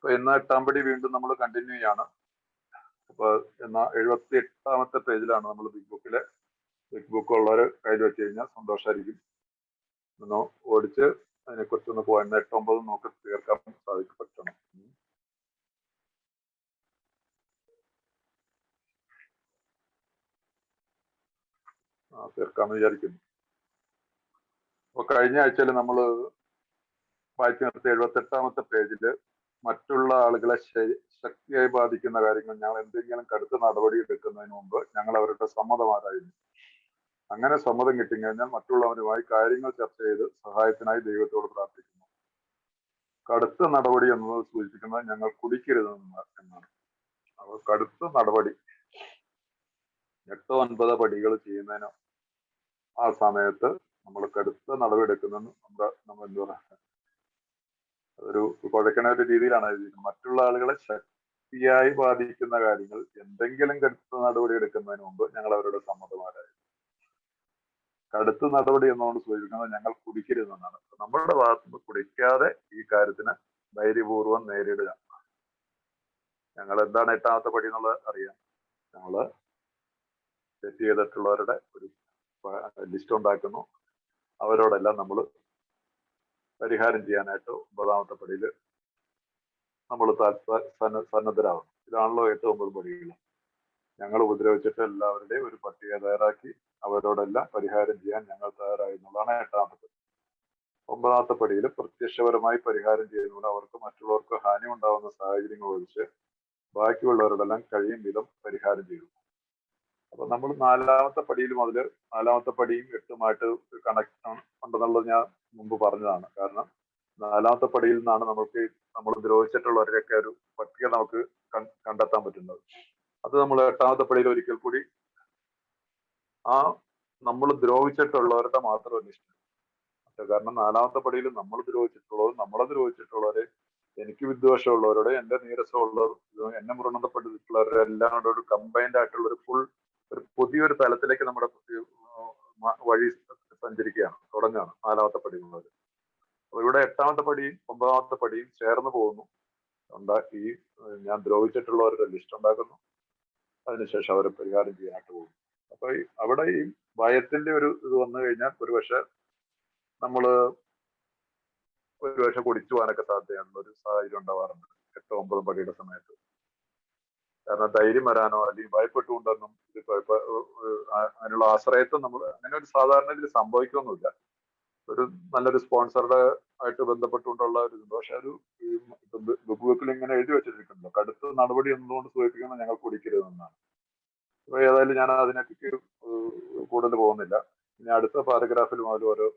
അപ്പൊ ഇന്ന് 8-ാം പടി വീണ്ടും നമ്മൾ കണ്ടിന്യൂ ചെയ്യാണ്. അപ്പൊ എന്നാ 78-ാമത്തെ പേജിലാണ് നമ്മൾ ബിഗ് ബുക്ക് ഉള്ളവര് കയ്യിൽ വെച്ച് കഴിഞ്ഞാൽ സന്തോഷമായിരിക്കും. ഒന്ന് ഓടിച്ച് അതിനെക്കുറിച്ചൊന്ന് പോയെന്ന് 8-9 നോക്കി തീർക്കാൻ പറ്റണം. തീർക്കാമെന്ന് വിചാരിക്കുന്നു. അപ്പൊ കഴിഞ്ഞ ആഴ്ചയിൽ നമ്മൾ വായിച്ചു നിർത്തിയ 78-ാമത്തെ പേജില് മറ്റുള്ള ആളുകളെ ശക്തിയായി ബാധിക്കുന്ന കാര്യങ്ങൾ ഞങ്ങൾ എന്തെങ്കിലും കടുത്ത നടപടി എടുക്കുന്നതിന് മുമ്പ് ഞങ്ങൾ അവരുടെ സമ്മതം ആരായിരുന്നു. അങ്ങനെ സമ്മതം കിട്ടിക്കഴിഞ്ഞാൽ മറ്റുള്ളവരുമായി കാര്യങ്ങൾ ചർച്ച ചെയ്ത് സഹായത്തിനായി ദൈവത്തോട് പ്രാർത്ഥിക്കുന്നു. കടുത്ത നടപടി എന്നത് സൂചിപ്പിക്കുന്നത് ഞങ്ങൾ കുടിക്കരുതെന്നാണ്. അപ്പോൾ കടുത്ത നടപടി 8-9 പടികൾ ചെയ്യുന്നതിന് ആ സമയത്ത് നമ്മൾ കടുത്ത നടപടി എടുക്കുന്നതെന്ന് നമ്മൾ എന്താ പറയുക, അതൊരു കുഴക്കണ ഒരു രീതിയിലാണ് എഴുതിയിരിക്കുന്നത്. മറ്റുള്ള ആളുകളെ ശക്തിയായി ബാധിക്കുന്ന കാര്യങ്ങൾ എന്തെങ്കിലും കടുത്ത നടപടി എടുക്കുന്നതിന് മുമ്പ് ഞങ്ങൾ അവരുടെ സമ്മതമാരായിരുന്നു. കടുത്ത നടപടി എന്നോട് സൂചിപ്പിക്കുന്നത് ഞങ്ങൾ കുടിക്കരുതെന്നാണ്. നമ്മളുടെ ഭാഗത്തുനിന്ന് കുടിക്കാതെ ഈ കാര്യത്തിന് ധൈര്യപൂർവ്വം നേരിടുക. ഞങ്ങൾ എന്താണ് 8-ാമത്തെ പടി എന്നുള്ളത് അറിയാം. ഞങ്ങള് തെറ്റ് ചെയ്തിട്ടുള്ളവരുടെ ഒരു ലിസ്റ്റ് ഉണ്ടാക്കുന്നു. അവരോടെല്ലാം നമ്മൾ പരിഹാരം ചെയ്യാനായിട്ട് 9-ാമത്തെ പടിയിൽ നമ്മൾ സന്നദ്ധരാകുന്നു. ഇതാണല്ലോ 8-9 പടികൾ. ഞങ്ങൾ ഉപദ്രവിച്ചിട്ട് എല്ലാവരുടെയും ഒരു പട്ടിക തയ്യാറാക്കി അവരോടെല്ലാം പരിഹാരം ചെയ്യാൻ ഞങ്ങൾ തയ്യാറായി എന്നുള്ളതാണ് 8-ാമത്തെ പടി. 9-ാമത്തെ പടിയിൽ പ്രത്യക്ഷപരമായി പരിഹാരം ചെയ്യുന്നതുകൊണ്ട് അവർക്ക് മറ്റുള്ളവർക്ക് ഹാനി ഉണ്ടാകുന്ന സാഹചര്യങ്ങൾ ഒഴിച്ച് ബാക്കിയുള്ളവരോടെല്ലാം കഴിയും വിധം പരിഹാരം ചെയ്തു. അപ്പൊ നമ്മൾ 4-ാമത്തെ പടിയിൽ മുതൽ 4-ാമത്തെ പടിയും 8-ഉമായിട്ട് കണക്ഷൻ ഉണ്ടെന്നുള്ളത് ഞാൻ മുമ്പ് പറഞ്ഞതാണ്. കാരണം 4-ാമത്തെ പടിയിൽ നിന്നാണ് നമ്മൾ ദ്രോഹിച്ചിട്ടുള്ളവരെയൊക്കെ ഒരു പട്ടിക നമുക്ക് കണ്ടെത്താൻ പറ്റുന്നത്. അത് നമ്മൾ 8-ാമത്തെ പടിയിൽ ഒരിക്കൽ കൂടി ആ നമ്മൾ ദ്രോഹിച്ചിട്ടുള്ളവരുടെ മാത്രം ലിസ്റ്റ്. കാരണം 4-ാമത്തെ പടിയിൽ നമ്മൾ ദ്രോഹിച്ചിട്ടുള്ളവർ, നമ്മളെ ദ്രോഹിച്ചിട്ടുള്ളവരെ, എനിക്ക് വിദ്വേഷമുള്ളവരോട്, എന്റെ നീരസമുള്ളവർ, എന്നെ മൃണപ്പെട്ടിട്ടുള്ളവരെല്ലാം കൂടെ ഒരു കമ്പൈൻഡ് ആയിട്ടുള്ള ഒരു പുതിയൊരു തലത്തിലേക്ക് നമ്മുടെ വഴി സഞ്ചരിക്കുകയാണ്, തുടങ്ങുകയാണ് 4-ാമത്തെ പടി മുതൽ. അപ്പൊ ഇവിടെ 8-ാമത്തെ പടിയും 9-ാമത്തെ പടിയും ചേർന്ന് പോകുന്നു. ഈ ഞാൻ ദ്രോഹിച്ചിട്ടുള്ളവരുടെ ലിസ്റ്റ് ഉണ്ടാക്കുന്നു. അതിനുശേഷം അവരെ പരിഹാരം ചെയ്യാനായിട്ട് പോകുന്നു. അപ്പൊ അവിടെ ഈ ഭയത്തിന്റെ ഒരു ഇത് വന്നു കഴിഞ്ഞാൽ ഒരുപക്ഷെ കുടിച്ചു പോകാനൊക്കെ സാധ്യതയുള്ള ഒരു സാഹചര്യം ഉണ്ടാവാറുണ്ട് 8-9 പടിയുടെ സമയത്ത്. കാരണം ധൈര്യം വരാനോ അല്ലെങ്കിൽ ഭയപ്പെട്ടുകൊണ്ടൊന്നും അതിനുള്ള ആശ്രയത്വം അങ്ങനെ ഒരു സാധാരണ ഇതിൽ സംഭവിക്കൊന്നുമില്ല. ഒരു നല്ലൊരു സ്പോൺസറുടെ ആയിട്ട് ബന്ധപ്പെട്ടുകൊണ്ടുള്ള ഒരു ഇത്. പക്ഷെ ഒരു ബുക്കിൽ ഇങ്ങനെ എഴുതി വെച്ചിട്ടുണ്ടല്ലോ, കടുത്ത നടപടി എന്നതുകൊണ്ട് സൂചിപ്പിക്കുന്നത് ഞങ്ങൾ കുടിക്കരുതെന്നാണ്. അപ്പൊ ഏതായാലും ഞാൻ അതിനൊക്കെ കൂടുതൽ പോകുന്നില്ല. ഇനി അടുത്ത പാരഗ്രാഫിൽ മുതൽ ഓരോ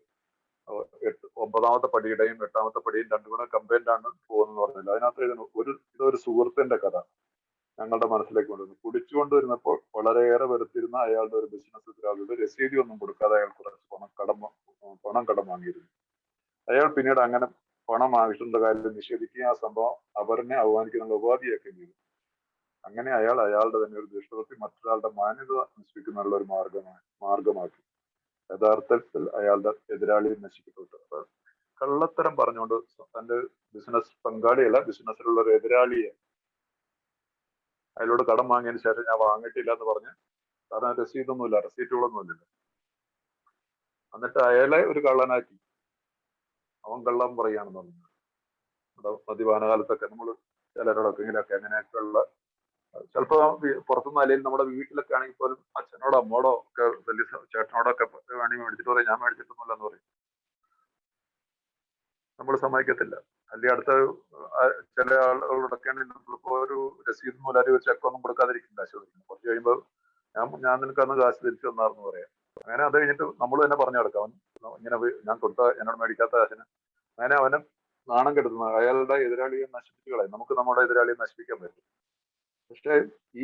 9-ാമത്തെ പടിയുടെയും 8-ാമത്തെ പടിയും രണ്ടും കൂടെ കമ്പൈൻഡ് ആണ് പോകുന്നത് പറഞ്ഞില്ല. അതിനകത്ത് ഇതൊരു സുഹൃത്തിന്റെ കഥ ഞങ്ങളുടെ മനസ്സിലേക്ക് കൊണ്ടുവന്നു. കുടിച്ചുകൊണ്ടുവരുന്നപ്പോൾ വളരെയേറെ വെറുത്തിരുന്ന അയാളുടെ ഒരു ബിസിനസ് എതിരാളിയുടെ രസീതി ഒന്നും കൊടുക്കാതെ അയാൾ കുറച്ച് പണം കടം വാങ്ങിയിരുന്നു. അയാൾ പിന്നീട് അങ്ങനെ പണം ആവശ്യമുള്ള കാര്യം നിഷേധിക്കുകയും ആ സംഭവം അവരെ അവമാനിക്കുന്ന ഉപാധിയൊക്കെയും ചെയ്തു. അങ്ങനെ അയാളുടെ തന്നെ ഒരു ദുഷ്ടവൃത്തി മറ്റൊരാളുടെ മാന്യത നശിപ്പിക്കുന്നുള്ള ഒരു മാർഗമാക്കി. യഥാർത്ഥത്തിൽ അയാളുടെ എതിരാളിയെ നശിപ്പിക്കപ്പെട്ടു. അപ്പൊ കള്ളത്തരം പറഞ്ഞുകൊണ്ട് തന്റെ ബിസിനസ് പങ്കാളിയല്ല, ബിസിനസ്സിലുള്ള ഒരു എതിരാളിയെ അയാളോട് കടം വാങ്ങിയതിന് ശേഷം ഞാൻ വാങ്ങിയിട്ടില്ല എന്ന് പറഞ്ഞ്, കാരണം രസീതൊന്നുമില്ല, റെസീറ്റുകളൊന്നുമില്ല, എന്നിട്ട് അയാളെ ഒരു കള്ളനാക്കി അവൻ കള്ളം പറയുകയാണെന്ന് പറഞ്ഞു. മദ്യപാന കാലത്തൊക്കെ നമ്മൾ ചിലരോടൊക്കെ അങ്ങനെയൊക്കെയുള്ള ചിലപ്പോ പുറത്തുനിന്ന് അല്ലെങ്കിൽ നമ്മുടെ വീട്ടിലൊക്കെ ആണെങ്കിൽ പോലും അച്ഛനോടോ അമ്മോടോ ഒക്കെ വലിയ ചേട്ടനോടോ ഒക്കെ വേണമെങ്കിൽ മേടിച്ചിട്ട് പറയും ഞാൻ മേടിച്ചിട്ടൊന്നുമില്ല എന്ന് പറയും. നമ്മൾ സമ്മതിക്കത്തില്ല. അല്ലെങ്കിൽ അടുത്ത ചില ആളുകളോടൊക്കെ ആണെങ്കിൽ നമ്മളിപ്പോ ഒരു രസീത് മൂലം ഒരു ചെക്കൊന്നും കൊടുക്കാതിരിക്കും കാശ് കൊടുക്കുന്നത്. കുറച്ച് കഴിയുമ്പോൾ ഞാൻ നിനക്ക് അന്ന് കാശ് തിരിച്ചു തന്നാർന്ന് പറയാം. അങ്ങനെ അത് കഴിഞ്ഞിട്ട് നമ്മൾ തന്നെ പറഞ്ഞു കൊടുക്കാം, ഇങ്ങനെ ഞാൻ എന്നോട് മേടിക്കാത്ത കാശിന്. അങ്ങനെ അവനെ നാണം കെടുത്തുന്നത് അയാളുടെ എതിരാളിയെ നശിപ്പിച്ചു കളയും. നമുക്ക് നമ്മുടെ എതിരാളിയെ നശിപ്പിക്കാൻ പറ്റും. പക്ഷെ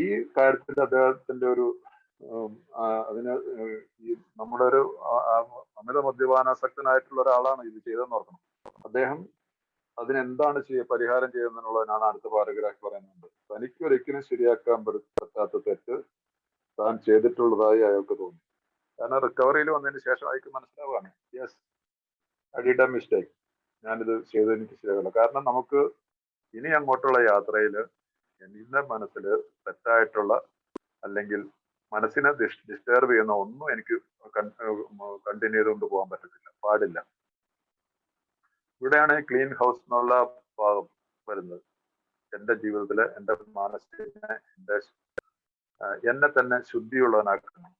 ഈ കാര്യത്തിൽ അദ്ദേഹത്തിന്റെ ഒരു ഈ നമ്മുടെ ഒരു അമിത മദ്യപാനാസക്തനായിട്ടുള്ള ഒരാളാണ് ഇത് ചെയ്തെന്ന് ഓർക്കണം. അദ്ദേഹം അതിനെന്താണ് പരിഹാരം ചെയ്യുന്നതിനുള്ളതിനാണ് അടുത്ത പാരഗ്രാഫ് പറയുന്നുണ്ട്. തനിക്കൊരിക്കലും ശരിയാക്കാൻ പറ്റാത്ത തെറ്റ് താൻ ചെയ്തിട്ടുള്ളതായി അയാൾക്ക് തോന്നി. കാരണം റിക്കവറിയിൽ വന്നതിന് ശേഷം അയാൾക്ക് മനസ്സിലാവുകയാണ്, yes I did a mistake, ഞാനിത് ചെയ്തത് എനിക്ക് ശരിയാവില്ല. കാരണം നമുക്ക് ഇനി അങ്ങോട്ടുള്ള യാത്രയിൽ എന്റെ മനസ്സിൽ തെറ്റായിട്ടുള്ള അല്ലെങ്കിൽ മനസ്സിനെ ഡിസ്റ്റർബ് ചെയ്യുന്ന ഒന്നും എനിക്ക് കണ്ടിന്യൂ ചെയ്തുകൊണ്ട് പോകാൻ പറ്റത്തില്ല, പാടില്ല. ഇവിടെയാണ് ക്ലീൻ ഹൗസ് എന്നുള്ള ഭാഗം വരുന്നത്. എന്റെ ജീവിതത്തില് എന്റെ മനസ്സിനെ എന്നെ തന്നെ ശുദ്ധിയുള്ളവനാക്കണം.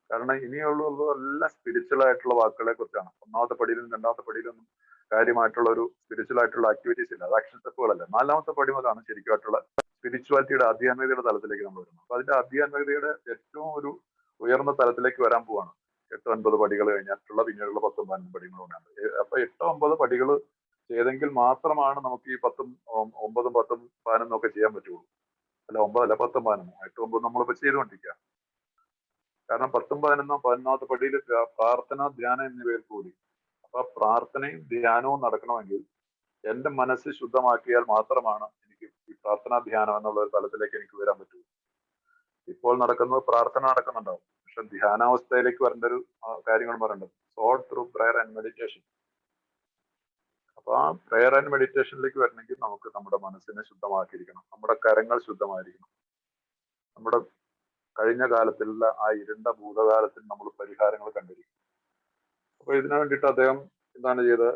കാരണം ഇനിയുള്ളതെല്ലാം സ്പിരിച്വൽ ആയിട്ടുള്ള വാക്കുകളെ കുറിച്ചാണ്. ഒന്നാമത്തെ പടിയിലും രണ്ടാമത്തെ പടിയിലും കാര്യമായിട്ടുള്ള ഒരു സ്പിരിച്വൽ ആയിട്ടുള്ള ആക്ടിവിറ്റീസ് ഇല്ല, അത് ആക്ഷൻ സ്റ്റെപ്പുകളല്ല. നാലാമത്തെ പടി മുതലാണ് ശരിക്കുമായിട്ടുള്ള സ്പിരിച്വാലിറ്റിയുടെ ആധ്യാത്മികതയുടെ തലത്തിലേക്ക് നമ്മൾ വരുന്നത്. അപ്പൊ അതിന്റെ ആധ്യാത്മികതയുടെ ഏറ്റവും ഒരു ഉയർന്ന തലത്തിലേക്ക് വരാൻ പോവാണ് 8-9 പടികൾ കഴിഞ്ഞിട്ടുള്ള പിന്നീടുള്ള 10-15 പടികളുണ്ട്. അപ്പൊ 8-9 പടികൾ ചെയ്തെങ്കിൽ മാത്രമാണ് നമുക്ക് ഈ 10-ഉം 9-ഉം 10-ഉം 11-ഉം ഒക്കെ ചെയ്യാൻ പറ്റുള്ളൂ. അല്ല 9 അല്ല 10-ഉം 11-ഉം 8-ഉം നമ്മളിപ്പോ ചെയ്തുകൊണ്ടിരിക്കുക. കാരണം 10-ഉം 11-ഉം 11-ാമത്തെ പടിയിൽ പ്രാർത്ഥന, ധ്യാനം എന്നിവയിൽ കൂടി. അപ്പൊ പ്രാർത്ഥനയും ധ്യാനവും നടക്കണമെങ്കിൽ എന്റെ മനസ്സ് ശുദ്ധമാക്കിയാൽ മാത്രമാണ് എനിക്ക് ഈ പ്രാർത്ഥനാ ധ്യാനം എന്നുള്ള ഒരു തലത്തിലേക്ക് എനിക്ക് വരാൻ പറ്റുള്ളൂ. ഇപ്പോൾ നടക്കുന്നത് പ്രാർത്ഥന നടക്കുന്നുണ്ടാവും, പക്ഷെ ധ്യാനാവസ്ഥയിലേക്ക് വരേണ്ട ഒരു കാര്യങ്ങൾ പറയേണ്ടത് soul through prayer and meditation. അപ്പൊ ആ പ്രയർ ആൻഡ് മെഡിറ്റേഷനിലേക്ക് വരണമെങ്കിൽ നമുക്ക് നമ്മുടെ മനസ്സിനെ ശുദ്ധമാക്കിയിരിക്കണം, നമ്മുടെ കരങ്ങൾ ശുദ്ധമായിരിക്കണം, നമ്മുടെ കഴിഞ്ഞ കാലത്തിലുള്ള ആ ഇരുണ്ട ഭൂതകാലത്തിൽ നമ്മൾ പരിഹാരങ്ങൾ കണ്ടിരിക്കും. അപ്പൊ ഇതിനു വേണ്ടിയിട്ട് അദ്ദേഹം എന്താണ് ചെയ്തത്?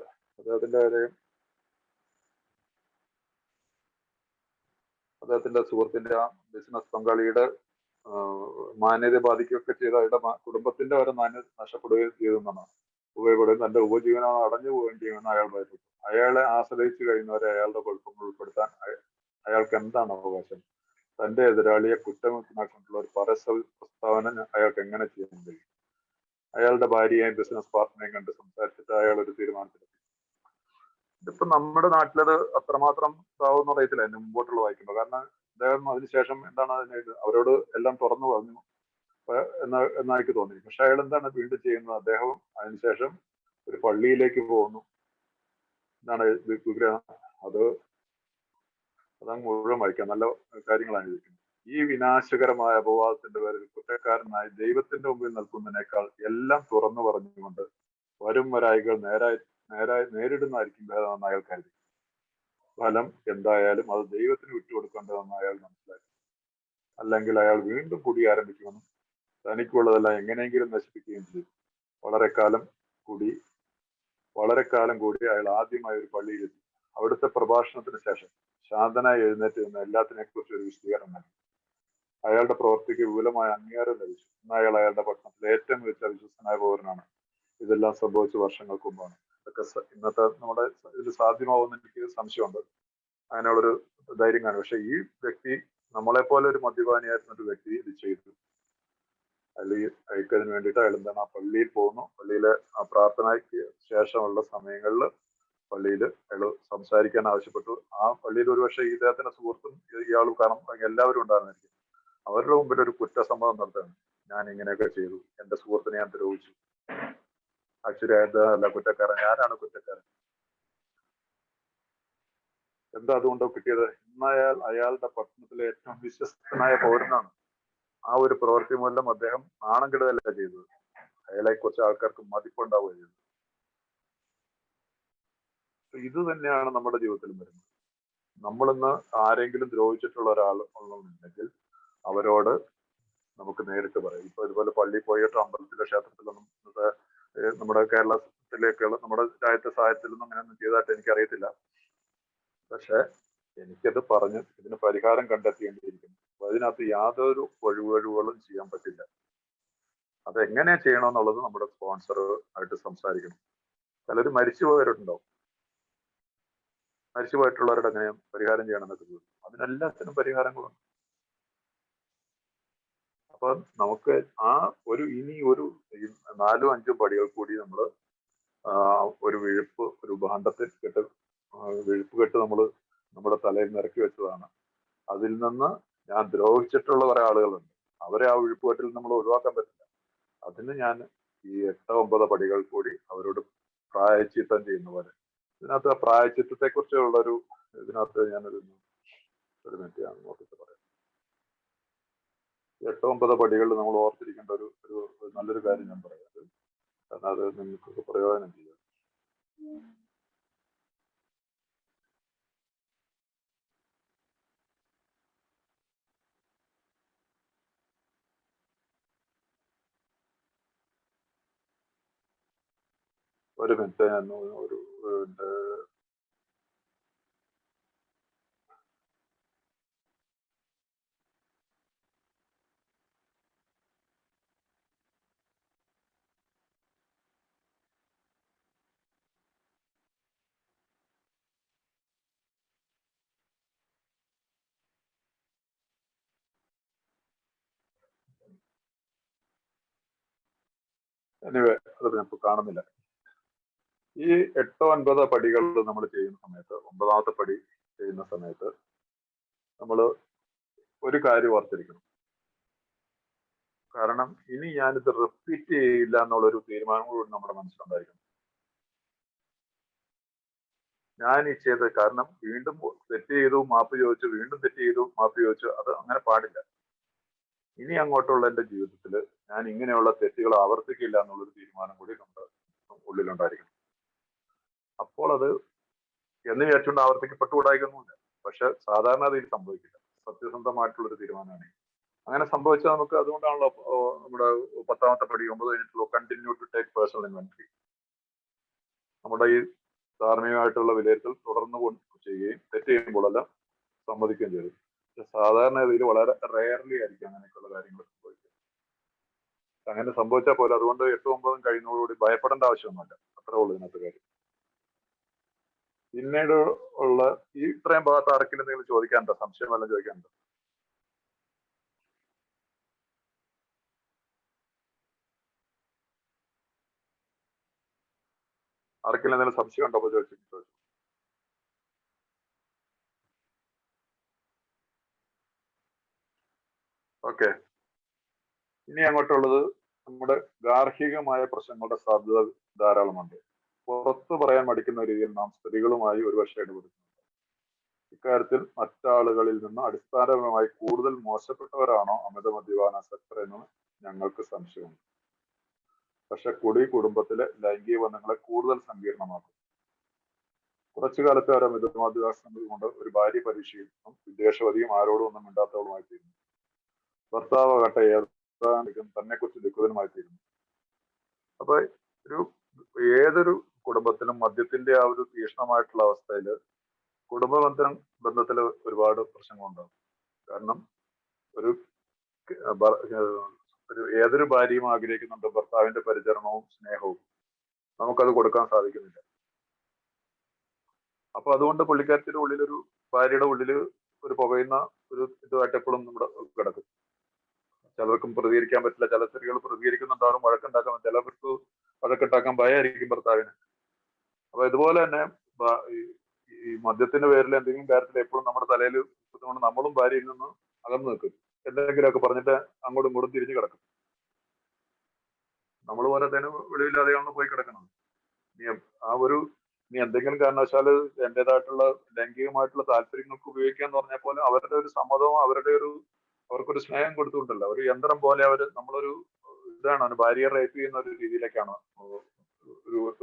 അദ്ദേഹത്തിന്റെ സുഹൃത്തിന്റെ ആ ബിസിനസ് പങ്കാളിയുടെ മാന്യത ബാധിക്കുകയൊക്കെ ചെയ്ത് അയാളുടെ കുടുംബത്തിന്റെ വരെ മാന്യത നഷ്ടപ്പെടുകയും ചെയ്തെന്നാണ്. ഉപയോഗപ്പെടുകയും തന്റെ ഉപജീവനം അടഞ്ഞു പോവുകയും ചെയ്യുമെന്ന് അയാൾ ഭയപ്പെട്ടു. അയാളെ ആശ്രയിച്ചു കഴിയുന്നവരെ അയാളുടെ കുഴപ്പങ്ങൾ ഉൾപ്പെടുത്താൻ അയാൾക്ക് എന്താണ് അവകാശം? തന്റെ എതിരാളിയെ കുറ്റമുക്തനാക്കൊണ്ടുള്ള ഒരു പരസ്യ പ്രസ്താവന അയാൾക്ക് എങ്ങനെ ചെയ്യാൻ കഴിയും? അയാളുടെ ഭാര്യയെയും ബിസിനസ് പാർട്ട്ണറെയും കണ്ട് സംസാരിച്ചിട്ട് അയാൾ ഒരു തീരുമാനത്തിലെത്തി. ഇതിപ്പോ നമ്മുടെ നാട്ടിലത് അത്രമാത്രം ഇതാവുമെന്ന് അറിയത്തില്ല എന്നെ മുമ്പോട്ടുള്ള വായിക്കുമ്പോൾ. കാരണം അദ്ദേഹം അതിനുശേഷം എന്താണ് അവരോട് എല്ലാം തുറന്നു പറഞ്ഞു എന്നാ എനിക്ക് തോന്നി. പക്ഷെ അയാൾ എന്താണ് വീണ്ടും ചെയ്യുന്നത്? അദ്ദേഹം അതിനുശേഷം ഒരു പള്ളിയിലേക്ക് പോകുന്നു. എന്താണ് അതങ്ങ് മുഴുവൻ വായിക്കാം, നല്ല കാര്യങ്ങളാണ് ഇരിക്കുന്നത്. ഈ വിനാശകരമായ അപവാദത്തിന്റെ പേരിൽ കുറ്റക്കാരനായി ദൈവത്തിന്റെ മുമ്പിൽ നിൽക്കുന്നതിനേക്കാൾ എല്ലാം തുറന്നു പറഞ്ഞുകൊണ്ട് വരും വരായികൾ നേരിടുന്നതായിരിക്കും ഭേദമെന്ന് അയാൾ കരുതി. ഫലം എന്തായാലും അത് ദൈവത്തിന് വിട്ടുകൊടുക്കേണ്ടതെന്ന് അയാൾ മനസ്സിലാക്കി. അല്ലെങ്കിൽ അയാൾ വീണ്ടും കുടി ആരംഭിക്കുമെന്നും തനിക്കുള്ളതെല്ലാം എങ്ങനെയെങ്കിലും നശിപ്പിക്കുകയും ചെയ്തു. വളരെ കാലം കൂടി അയാൾ ആദ്യമായി ഒരു പള്ളിയിലെത്തി. അവിടുത്തെ പ്രഭാഷണത്തിന് ശേഷം ശാന്തനായി എഴുന്നേറ്റ് നിന്ന് എല്ലാത്തിനെ കുറിച്ച് ഒരു വിശദീകരണം നൽകി. അയാളുടെ പ്രവൃത്തിക്ക് വിപുലമായ അംഗീകാരം ലഭിച്ചു. ഇന്ന് അയാൾ അയാളുടെ പട്ടണത്തിലെ ഏറ്റവും മികച്ച വിശ്വസ്തനായ പൗരനാണ്. ഇതെല്ലാം സംഭവിച്ച വർഷങ്ങൾക്ക് മുമ്പാണ്. ഇതൊക്കെ ഇന്നത്തെ നമ്മുടെ ഇത് സാധ്യമാവുമെന്ന് എനിക്ക് സംശയമുണ്ട്. അങ്ങനെയുള്ളൊരു ധൈര്യം കാണും. പക്ഷെ ഈ വ്യക്തി നമ്മളെപ്പോലെ ഒരു മദ്യപാനിയായിരുന്ന ഒരു വ്യക്തി ഇത് ചെയ്തു. അയാൾക്കതിന് വേണ്ടിയിട്ട് അയാൾ എന്താണ് ആ പള്ളിയിൽ പോകുന്നു. പള്ളിയിലെ ആ പ്രാർത്ഥനയ്ക്ക് ശേഷമുള്ള സമയങ്ങളിൽ പള്ളിയിൽ അയാൾ സംസാരിക്കാൻ ആവശ്യപ്പെട്ടു. ആ പള്ളിയിൽ ഒരുപക്ഷെ ഇദ്ദേഹത്തിന്റെ സുഹൃത്തും ഇയാളും കാരണം എല്ലാവരും ഉണ്ടായിരുന്നിരിക്കും. അവരുടെ മുമ്പിൽ ഒരു കുറ്റസമ്മതം നടത്തുകയാണ്. ഞാൻ ഇങ്ങനെയൊക്കെ ചെയ്തു, എന്റെ സുഹൃത്തിനെ ഞാൻ ദ്രോഹിച്ചു. ആക്ച്വലി അല്ല കുറ്റക്കാരൻ, ഞാനാണ് കുറ്റക്കാരൻ. എന്താ അതുകൊണ്ടോ കിട്ടിയത്? ഇന്നയാൾ അയാളുടെ പട്ടണത്തിലെ ഏറ്റവും വിശ്വസ്തനായ പൗരനാണ്. ആ ഒരു പ്രവൃത്തി മൂലം അദ്ദേഹം നാണം കെടുകയല്ല ചെയ്തത്, അയാളെ കുറിച്ച് ആൾക്കാർക്ക് മതിപ്പുണ്ടാവുകയും ചെയ്തു. ഇത് തന്നെയാണ് നമ്മുടെ ജീവിതത്തിലും വരുന്നത്. നമ്മളിന്ന് ആരെങ്കിലും ദ്രോഹിച്ചിട്ടുള്ള ഒരാൾ ഉണ്ടെങ്കിൽ അവരോട് നമുക്ക് നേരിട്ട് പറയാം. ഇപ്പൊ ഇതുപോലെ പള്ളിയിൽ പോയിട്ട് അമ്പലത്തിലെ ക്ഷേത്രത്തിലൊന്നും നമ്മുടെ കേരളത്തിലേക്കുള്ള നമ്മുടെ രാജ്യത്തെ സാഹചര്യത്തിലൊന്നും അങ്ങനെയൊന്നും ചെയ്തതായിട്ട് എനിക്കറിയത്തില്ല. പക്ഷെ എനിക്കത് പറഞ്ഞ് ഇതിന് പരിഹാരം കണ്ടെത്തേണ്ടിയിരിക്കുന്നു. അപ്പൊ അതിനകത്ത് യാതൊരു ഒഴിവുകളും ചെയ്യാൻ പറ്റില്ല. അതെങ്ങനെ ചെയ്യണമെന്നുള്ളത് നമ്മുടെ സ്പോൺസർ ആയിട്ട് സംസാരിക്കണം. ചിലർ മരിച്ചു പോയവരുണ്ടാവും. മരിച്ചു പോയിട്ടുള്ളവരുടെ എങ്ങനെ പരിഹാരം ചെയ്യണമെന്നൊക്കെ ചോദിക്കും. അതിനെല്ലാത്തിനും പരിഹാരങ്ങളുണ്ട്. അപ്പൊ നമുക്ക് ആ ഇനി ഒരു 4-5 പടികൾ കൂടി നമ്മൾ ഒരു ഒരു ഭാണ്ഡത്തിൽ വിഴുപ്പ് കെട്ട് നമ്മൾ നമ്മുടെ തലയിൽ നിറക്കി വെച്ചതാണ്. അതിൽ നിന്ന് ഞാൻ ദ്രോഹിച്ചിട്ടുള്ള കുറെ ആളുകളുണ്ട്. അവരെ ആ വിഴുപ്പുകെട്ടിൽ നമ്മൾ ഒഴിവാക്കാൻ പറ്റില്ല. അതിന് ഞാൻ ഈ 8-9 പടികൾ കൂടി അവരോട് പ്രായച്ചിത്തം ചെയ്യുന്ന പോലെ. ഇതിനകത്ത് പ്രായച്ചിത്തത്തെ കുറിച്ചുള്ള ഇതിനകത്ത് ഞാനൊരു മിനിറ്റ് ഞാൻ നോക്കിയിട്ട് പറയാം. 8-9 പടികളിൽ നമ്മൾ ഓർത്തിരിക്കേണ്ട ഒരു നല്ലൊരു കാര്യം ഞാൻ പറയാം. കാരണം അത് നിങ്ങൾക്ക് പ്രയോജനം ചെയ്യും. ഒരു മിനിറ്റ് ഞാൻ ഒരു എനിവേ അത് ഞാൻ കാണുന്നില്ല. ഈ 8-9 പടികൾ നമ്മൾ ചെയ്യുന്ന സമയത്ത്, 9ാമത്തെ പടി ചെയ്യുന്ന സമയത്ത് നമ്മൾ ഒരു കാര്യം ഓർത്തിരിക്കണം. കാരണം ഇനി ഞാനിത് റിപ്പീറ്റ് ചെയ്യില്ല എന്നുള്ളൊരു തീരുമാനം കൂടി നമ്മുടെ മനസ്സിലുണ്ടായിരിക്കണം. ഞാൻ ഈ ചെയ്തത് കാരണം വീണ്ടും തെറ്റ് ചെയ്തു മാപ്പ് ചോദിച്ചു, വീണ്ടും തെറ്റ് ചെയ്തു മാപ്പ് ചോദിച്ചു, അത് അങ്ങനെ പാടില്ല. ഇനി അങ്ങോട്ടുള്ള എൻ്റെ ജീവിതത്തിൽ ഞാൻ ഇങ്ങനെയുള്ള തെറ്റുകൾ ആവർത്തിക്കില്ല എന്നുള്ളൊരു തീരുമാനം കൂടി നമ്മുടെ ഉള്ളിലുണ്ടായിരിക്കണം. അപ്പോൾ അത് എന്ന് വിചാരിച്ചുകൊണ്ട് ആവർത്തിക്കപ്പെട്ടുകൂടായിക്കൊന്നുമില്ല. പക്ഷെ സാധാരണ അതിൽ സംഭവിക്കില്ല. സത്യസന്ധമായിട്ടുള്ളൊരു തീരുമാനമാണ്. അങ്ങനെ സംഭവിച്ചാൽ നമുക്ക് അതുകൊണ്ടാണല്ലോ നമ്മുടെ 10ാമത്തെ പടി 9 കഴിഞ്ഞിട്ടുള്ള continue to take personal inventory. നമ്മുടെ ഈ ധാർമ്മികമായിട്ടുള്ള വിലയിരുത്തൽ തുടർന്ന് ചെയ്യുകയും തെറ്റ് ചെയ്യുമ്പോഴെല്ലാം സമ്മതിക്കുകയും ചെയ്തു. പക്ഷെ സാധാരണ ഇതിൽ വളരെ റെയർലി ആയിരിക്കും അങ്ങനെയൊക്കെയുള്ള കാര്യങ്ങൾ സംഭവിക്കുക. അങ്ങനെ സംഭവിച്ചാൽ പോലെ അതുകൊണ്ട് 8-9 കഴിയുന്നതോടുകൂടി ഭയപ്പെടേണ്ട ആവശ്യമൊന്നുമില്ല. അത്രേ ഉള്ളൂ ഇതിനകത്ത് കാര്യം. പിന്നീട് ഉള്ള ഈ ഇത്രയും ഭാഗത്ത് ആർക്കെങ്കിലും എന്തെങ്കിലും ചോദിക്കാനുണ്ടോ? സംശയം വല്ലതും ചോദിക്കാനുണ്ടോ? ആർക്കെങ്കിലും എന്തെങ്കിലും സംശയം ഉണ്ടോ? ചോദിച്ചു. ഓക്കെ. ഇനി അങ്ങോട്ടുള്ളത് നമ്മുടെ ഗാർഹികമായ പ്രശ്നങ്ങളുടെ സാധ്യത ധാരാളമുണ്ട്. പുറത്തു പറയാൻ മടിക്കുന്ന രീതിയിൽ നാം സ്ത്രീകളുമായി ഒരുപക്ഷെ ഇടപെടുന്നുണ്ട്. ഇക്കാര്യത്തിൽ മറ്റാളുകളിൽ നിന്ന് അടിസ്ഥാനപരമായി കൂടുതൽ മോശപ്പെട്ടവരാണോ അമിത മദ്യപാനാസക്തർ എന്ന് ഞങ്ങൾക്ക് സംശയമുണ്ട്. പക്ഷെ കുടി കുടുംബത്തിലെ ലൈംഗിക ബന്ധങ്ങളെ കൂടുതൽ സങ്കീർണമാക്കും. കുറച്ചു കാലത്തെ ഒരു അമിത മദ്യപാനം കൊണ്ട് ഒരു ഭാര്യ പരീക്ഷയും വിദേശവതിയും ആരോടും ഒന്നും മിണ്ടാത്തവളുമായി തീരുന്നു. ഭർത്താവ് ആകട്ടെ തന്നെ കുറിച്ച് ദുഃഖിതനുമായി തീരുന്നു. അപ്പൊ ഏതൊരു കുടുംബത്തിലും മദ്യത്തിന്റെ ആ ഒരു തീക്ഷ്ണമായിട്ടുള്ള അവസ്ഥയിൽ കുടുംബ ബന്ധത്തിൽ ഒരുപാട് പ്രശ്നങ്ങളുണ്ടാകും. കാരണം ഒരു ഏതൊരു ഭാര്യയും ആഗ്രഹിക്കുന്നുണ്ട് ഭർത്താവിന്റെ പരിചരണവും സ്നേഹവും. നമുക്കത് കൊടുക്കാൻ സാധിക്കുന്നില്ല. അപ്പൊ അതുകൊണ്ട് പുള്ളിക്കാരത്തിന്റെ ഉള്ളിലൊരു ഭാര്യയുടെ ഉള്ളില് ഒരു പുകയുന്ന ഒരു ഇതുമായിട്ട് എപ്പോഴും നമ്മുടെ കിടക്കും. ചിലർക്കും പ്രതികരിക്കാൻ പറ്റില്ല. ചില സ്ത്രീകൾ പ്രതികരിക്കുന്നുണ്ടാവും, വഴക്കുണ്ടാക്കാൻ. ചിലർക്ക് വഴക്കുണ്ടാക്കാൻ ഭയമായിരിക്കും ഭർത്താവിന്. അപ്പൊ ഇതുപോലെ തന്നെ ഈ മദ്യത്തിന്റെ പേരിൽ എന്തെങ്കിലും കാര്യത്തിൽ എപ്പോഴും നമ്മുടെ തലയിൽ കുത്തുകൊണ്ട് നമ്മളും ഭാര്യയിൽ നിന്ന് അകന്നു നിൽക്കും. എന്തെങ്കിലുമൊക്കെ പറഞ്ഞിട്ട് അങ്ങോട്ടും ഇങ്ങോട്ടും തിരിഞ്ഞു കിടക്കും. നമ്മൾ പോലത്തേന് വെളിവില്ലാതെയാണ് പോയി കിടക്കുന്നത്. നീ എന്തെങ്കിലും കാരണവശാല് എന്റേതായിട്ടുള്ള ലൈംഗികമായിട്ടുള്ള താല്പര്യങ്ങൾക്ക് ഉപയോഗിക്കാന്ന് പറഞ്ഞാൽ പോലും അവരുടെ ഒരു സമ്മതവും അവർക്കൊരു സ്നേഹം കൊടുത്തുകൊണ്ടല്ല. ഒരു യന്ത്രം പോലെ നമ്മളൊരു ഇതാണ് ഭാര്യയെ റേപ്പ് ചെയ്യുന്ന ഒരു രീതിയിലേക്കാണ്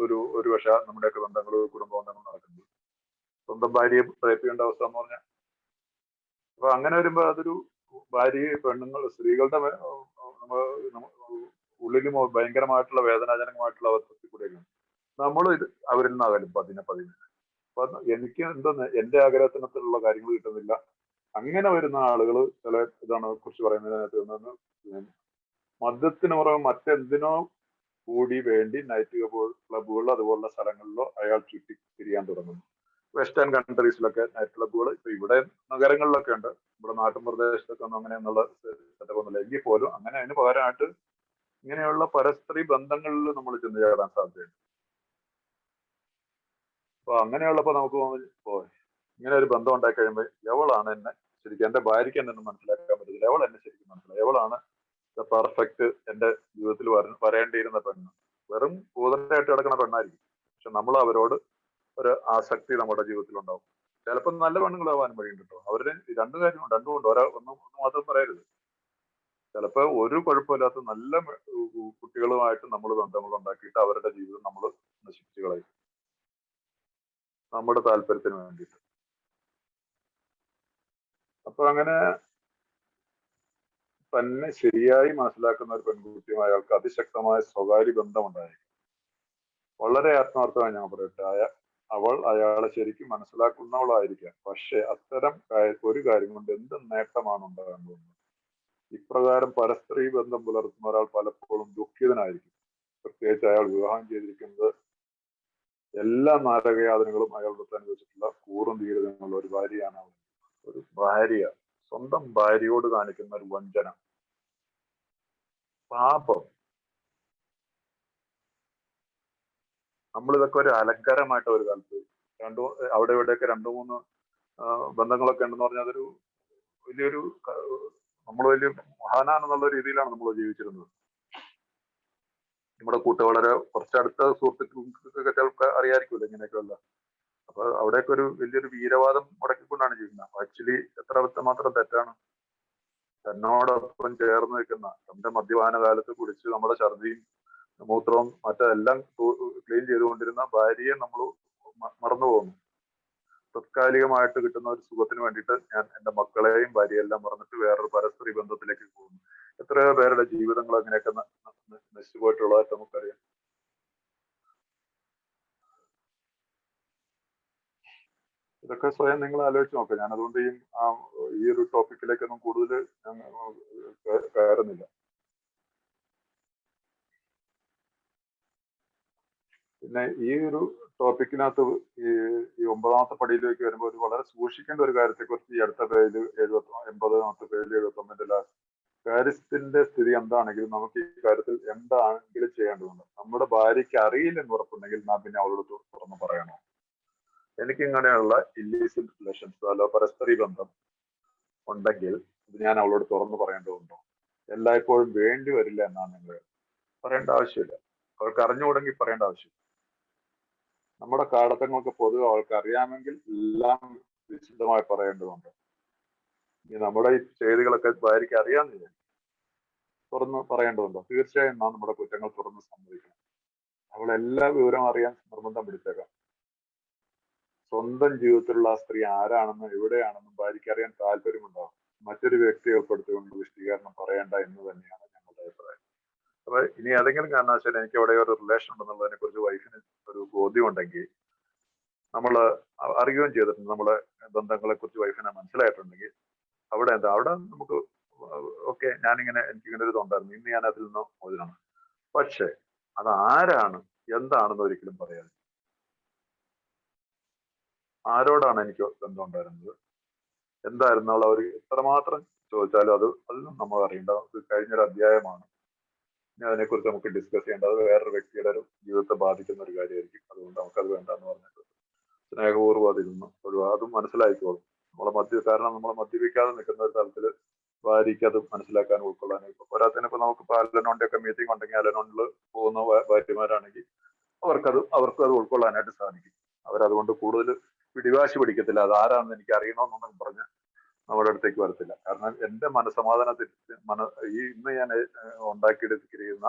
ഒരു പക്ഷെ നമ്മുടെയൊക്കെ ബന്ധങ്ങൾ കുടുംബ ബന്ധങ്ങൾ നടക്കുന്നത്. സ്വന്തം ഭാര്യയെ റേപ്പ് ചെയ്യേണ്ട അവസ്ഥ എന്ന് പറഞ്ഞാൽ. അപ്പൊ അങ്ങനെ വരുമ്പോ അതൊരു ഭാര്യയെ സ്ത്രീകളുടെ ഉള്ളിലും ഭയങ്കരമായിട്ടുള്ള വേദനാജനകമായിട്ടുള്ള അവസ്ഥയിൽ കൂടെയാണ് നമ്മൾ അവരിൽ നിന്ന് അകലും പതിനെ. അപ്പൊ എനിക്ക് എന്റെ ആഗ്രഹത്തിനുള്ള കാര്യങ്ങൾ കിട്ടുന്നില്ല. അങ്ങനെ വരുന്ന ആളുകൾ ചില ഇതാണ് കുറിച്ച് പറയുന്നതിനകത്ത് മദ്യത്തിന് പുറമെ മറ്റെന്തിനോ കൂടി വേണ്ടി നൈറ്റ് ക്ലബുകൾ അതുപോലുള്ള സ്ഥലങ്ങളിലോ അയാൾ ചുറ്റി തിരിയാൻ തുടങ്ങുന്നു. വെസ്റ്റേൺ കൺട്രീസിലൊക്കെ നൈറ്റ് ക്ലബുകൾ ഇപ്പൊ ഇവിടെ നഗരങ്ങളിലൊക്കെ ഉണ്ട്. ഇവിടെ നാട്ടിൻ പ്രദേശത്തൊക്കെ ഒന്നും അങ്ങനെയൊന്നുള്ള സെറ്റപ്പ് ഒന്നുമില്ല. എങ്കിൽ പോലും അങ്ങനെ അതിന് പകരമായിട്ട് ഇങ്ങനെയുള്ള പരസ്ത്രീ ബന്ധങ്ങളിൽ നമ്മൾ ചെന്ന് ചേരാൻ സാധ്യതയുണ്ട്. അപ്പൊ അങ്ങനെയുള്ളപ്പോ നമുക്ക് ഇങ്ങനെ ഒരു ബന്ധം ഉണ്ടാക്കി കഴിയുമ്പോൾ എവളാണ് എന്നെ ശരിക്കും എന്റെ ഭാര്യയ്ക്ക് എന്നെ മനസ്സിലാക്കാൻ പറ്റില്ല. എവൾ എന്നെ ശരിക്കും മനസ്സിലായി. എവളാണ് പെർഫെക്റ്റ് എന്റെ ജീവിതത്തിൽ വരേണ്ടിയിരുന്ന പെണ്ണ്. വെറും കൂതലായിട്ട് കിടക്കുന്ന പെണ്ണായിരിക്കും. പക്ഷെ നമ്മൾ അവരോട് ഒരു ആസക്തി നമ്മുടെ ജീവിതത്തിൽ ഉണ്ടാവും. ചിലപ്പോൾ നല്ല പെണ്ണുങ്ങളാവാൻ വഴിയുണ്ട് കേട്ടോ. അവരുടെ രണ്ടും ഉണ്ട്. ഒന്നും മാത്രം പറയരുത്. ചിലപ്പോൾ ഒരു കുഴപ്പമില്ലാത്ത നല്ല കുട്ടികളുമായിട്ട് നമ്മൾ ബന്ധങ്ങൾ ഉണ്ടാക്കിയിട്ട് അവരുടെ ജീവിതം നമ്മൾ നശിപ്പിച്ചു കളയും നമ്മുടെ താല്പര്യത്തിന് വേണ്ടിയിട്ട്. അപ്പൊ അങ്ങനെ തന്നെ ശരിയായി മനസ്സിലാക്കുന്ന ഒരു പെൺകുട്ടിയും അയാൾക്ക് അതിശക്തമായ സ്വകാര്യ ബന്ധം ഉണ്ടായിരിക്കും. വളരെ ആത്മാർത്ഥമായി ഞാൻ പറയട്ടെ, അവൾ അയാളെ ശരിക്കും മനസ്സിലാക്കുന്നവളായിരിക്കാം. പക്ഷെ അത്തരം ഒരു കാര്യം കൊണ്ട് എന്ത് നേട്ടമാണ് ഉണ്ടാകുന്നത്? ഇപ്രകാരം പരസ്ത്രീ ബന്ധം പുലർത്തുന്ന ഒരാൾ പലപ്പോഴും ദുഃഖിതനായിരിക്കും. പ്രത്യേകിച്ച് അയാൾ വിവാഹം ചെയ്തിരിക്കുന്നത് എല്ലാ നാരകയാതനകളും അയാളുടെ അനുഭവിച്ചിട്ടുള്ള കൂറും ധീരതയുള്ള ഒരു ഭാര്യയാണ് അവൾ. ഒരു ഭാര്യ സ്വന്തം ഭാര്യയോട് കാണിക്കുന്ന ഒരു വഞ്ചന, പാപം. നമ്മളിതൊക്കെ ഒരു അലങ്കാരമായിട്ട് ഒരു കാലത്ത് അവിടെ ഇവിടെയൊക്കെ 2-3 ബന്ധങ്ങളൊക്കെ ഉണ്ടെന്ന് പറഞ്ഞാൽ അതൊരു വലിയൊരു നമ്മൾ വലിയ മഹാനാണെന്നുള്ള രീതിയിലാണ് നമ്മൾ ജീവിച്ചിരുന്നത്. നമ്മുടെ വളരെ കുറച്ചടുത്ത സുഹൃത്തുക്കൾക്ക് ചിലർക്ക് അറിയാമായിരിക്കുമല്ലോ ഇങ്ങനെയൊക്കെയുള്ള. അപ്പൊ അവിടെയൊക്കെ ഒരു വലിയൊരു വീരവാദം മുടക്കിക്കൊണ്ടാണ് ജീവിക്കുന്നത്. ആക്ച്വലി മാത്രം തെറ്റാണ്. തന്നോടൊപ്പം ചേർന്ന് നിൽക്കുന്ന, തന്റെ മദ്യപാന കാലത്ത് കുടിച്ച് നമ്മുടെ ഛർദിയും മൂത്രവും മറ്റെല്ലാം ക്ലീൻ ചെയ്തുകൊണ്ടിരുന്ന ഭാര്യയെ നമ്മൾ മറന്നു പോകുന്നു. തത്കാലികമായിട്ട് കിട്ടുന്ന ഒരു സുഖത്തിന് വേണ്ടിയിട്ട് ഞാൻ എന്റെ മക്കളെയും ഭാര്യയെല്ലാം മറന്നിട്ട് വേറൊരു പരസ്ത്രീ ബന്ധത്തിലേക്ക് പോകുന്നു. എത്രയോ പേരുടെ ജീവിതങ്ങൾ അങ്ങനെയൊക്കെ നശിച്ചു പോയിട്ടുള്ളതായിട്ട് നമുക്കറിയാം. ഇതൊക്കെ സ്വയം നിങ്ങൾ ആലോചിച്ച് നോക്കുക. ഞാൻ അതുകൊണ്ട് ഈ ഒരു ടോപ്പിക്കിലേക്കൊന്നും കൂടുതൽ കയറുന്നില്ല. പിന്നെ ഈ ഒരു ടോപ്പിക്കിനകത്ത് ഈ 9ാമത്തെ പടിയിലേക്ക് വരുമ്പോൾ ഒരു വളരെ സൂക്ഷിക്കേണ്ട ഒരു കാര്യത്തെക്കുറിച്ച് ഈ അടുത്ത പേജിൽ 80ാമത്തെ പേജിൽ 79 കാര്യത്തിന്റെ സ്ഥിതി എന്താണെങ്കിലും നമുക്ക് ഈ കാര്യത്തിൽ എന്താണെങ്കിലും ചെയ്യേണ്ടതുണ്ട്. നമ്മുടെ ഭാര്യയ്ക്ക് അറിയില്ലെന്ന് ഉറപ്പുണ്ടെങ്കിൽ നാം പിന്നെ അവളോട് തുറന്ന് പറയണോ? എനിക്ക് ഇങ്ങനെയുള്ള ഇല്ലീസിറ്റ് റിലേഷൻസ് അല്ല പരസ്പരി ബന്ധം ഉണ്ടെങ്കിൽ ഇത് ഞാൻ അവളോട് തുറന്നു പറയേണ്ടതുണ്ടോ? എല്ലായ്പ്പോഴും വേണ്ടി വരില്ല എന്നാണ് നിങ്ങൾ പറയേണ്ട ആവശ്യമില്ല. അവൾക്ക് അറിഞ്ഞുകൂടെങ്കിൽ പറയേണ്ട ആവശ്യമില്ല. നമ്മുടെ കാടത്തങ്ങൾക്ക് പൊതുവെ അവൾക്ക് അറിയാമെങ്കിൽ എല്ലാം വിശദമായി പറയേണ്ടതുണ്ട്. നമ്മുടെ ഈ ചെയ്തികളൊക്കെ ഭാര്യയ്ക്ക് അറിയാമെന്നില്ല, തുറന്ന് പറയേണ്ടതുണ്ടോ? തീർച്ചയായും നാം നമ്മുടെ കുറ്റങ്ങൾ തുറന്ന് സമ്മതിക്കണം. അവൾ എല്ലാ വിവരം അറിയാൻ നിർബന്ധം പിടിച്ചേക്കാം. സ്വന്തം ജീവിതത്തിലുള്ള ആ സ്ത്രീ ആരാണെന്നും എവിടെയാണെന്നും ഭാര്യയ്ക്ക് അറിയാൻ താല്പര്യമുണ്ടാവും. മറ്റൊരു വ്യക്തിയെ ഉൾപ്പെടുത്തിക്കൊണ്ട് വിശദീകരണം പറയേണ്ട എന്ന് തന്നെയാണ് ഞങ്ങളുടെ അഭിപ്രായം. അപ്പൊ ഇനി ഏതെങ്കിലും കാരണവശാൽ എനിക്ക് അവിടെ ഒരു റിലേഷൻ ഉണ്ടെന്നുള്ളതിനെ കുറിച്ച് വൈഫിന് ഒരു ബോധ്യം ഉണ്ടെങ്കിൽ, നമ്മൾ അറിയുകയും ചെയ്തിട്ടുണ്ട്, നമ്മളെ ബന്ധങ്ങളെ കുറിച്ച് വൈഫിനെ മനസ്സിലായിട്ടുണ്ടെങ്കിൽ അവിടെ നമുക്ക് ഓക്കെ, എനിക്കിങ്ങനെ ഒരു ഇതുണ്ടായിരുന്നു, ഇന്ന് ഞാൻ അതിൽ നിന്ന് മോചനമാണ്. പക്ഷെ അത് ആരാണ് എന്താണെന്ന് ഒരിക്കലും പറയാതെ, ആരോടാണ് എനിക്ക് ബന്ധം ഉണ്ടായിരുന്നത്, എന്തായിരുന്നു അവർ എത്രമാത്രം ചോദിച്ചാലും അതിലും നമ്മൾ അറിയേണ്ടത് കഴിഞ്ഞൊരു അധ്യായമാണ്. ഇനി അതിനെക്കുറിച്ച് നമുക്ക് ഡിസ്കസ് ചെയ്യേണ്ടത് വേറൊരു വ്യക്തിയുടെ ഒരു ജീവിതത്തെ ബാധിക്കുന്ന ഒരു കാര്യമായിരിക്കും. അതുകൊണ്ട് നമുക്കത് വേണ്ടെന്ന് പറഞ്ഞിട്ട് സ്നേഹപൂർവ്വം അതിൽ നിന്ന് അതും മനസ്സിലാക്കിക്കോളും. കാരണം നമ്മളെ മദ്യപിക്കാതെ നിൽക്കുന്ന ഒരു തലത്തിൽ ഭാര്യയ്ക്ക് അത് മനസ്സിലാക്കാൻ ഉൾക്കൊള്ളാനും ഇപ്പൊ പോരാത്തതിനിപ്പോ നമുക്കിപ്പോ അലനോന്റെ ഒക്കെ മീറ്റിംഗ് ഉണ്ടെങ്കിൽ അലനോണിൽ പോകുന്ന ഭാര്യമാരാണെങ്കിൽ അവർക്കും അത് ഉൾക്കൊള്ളാനായിട്ട് സാധിക്കും. അവരതുകൊണ്ട് കൂടുതൽ പിടിവാശി പിടിക്കത്തില്ല. അത് ആരാണെന്ന് എനിക്ക് അറിയണമെന്നൊന്നും പറഞ്ഞ് നമ്മുടെ അടുത്തേക്ക് വരത്തില്ല. കാരണം എന്റെ മനസമാധാനത്തിൽ ഇന്ന് ഞാൻ ഉണ്ടാക്കിയെടുത്തിരിക്കുന്ന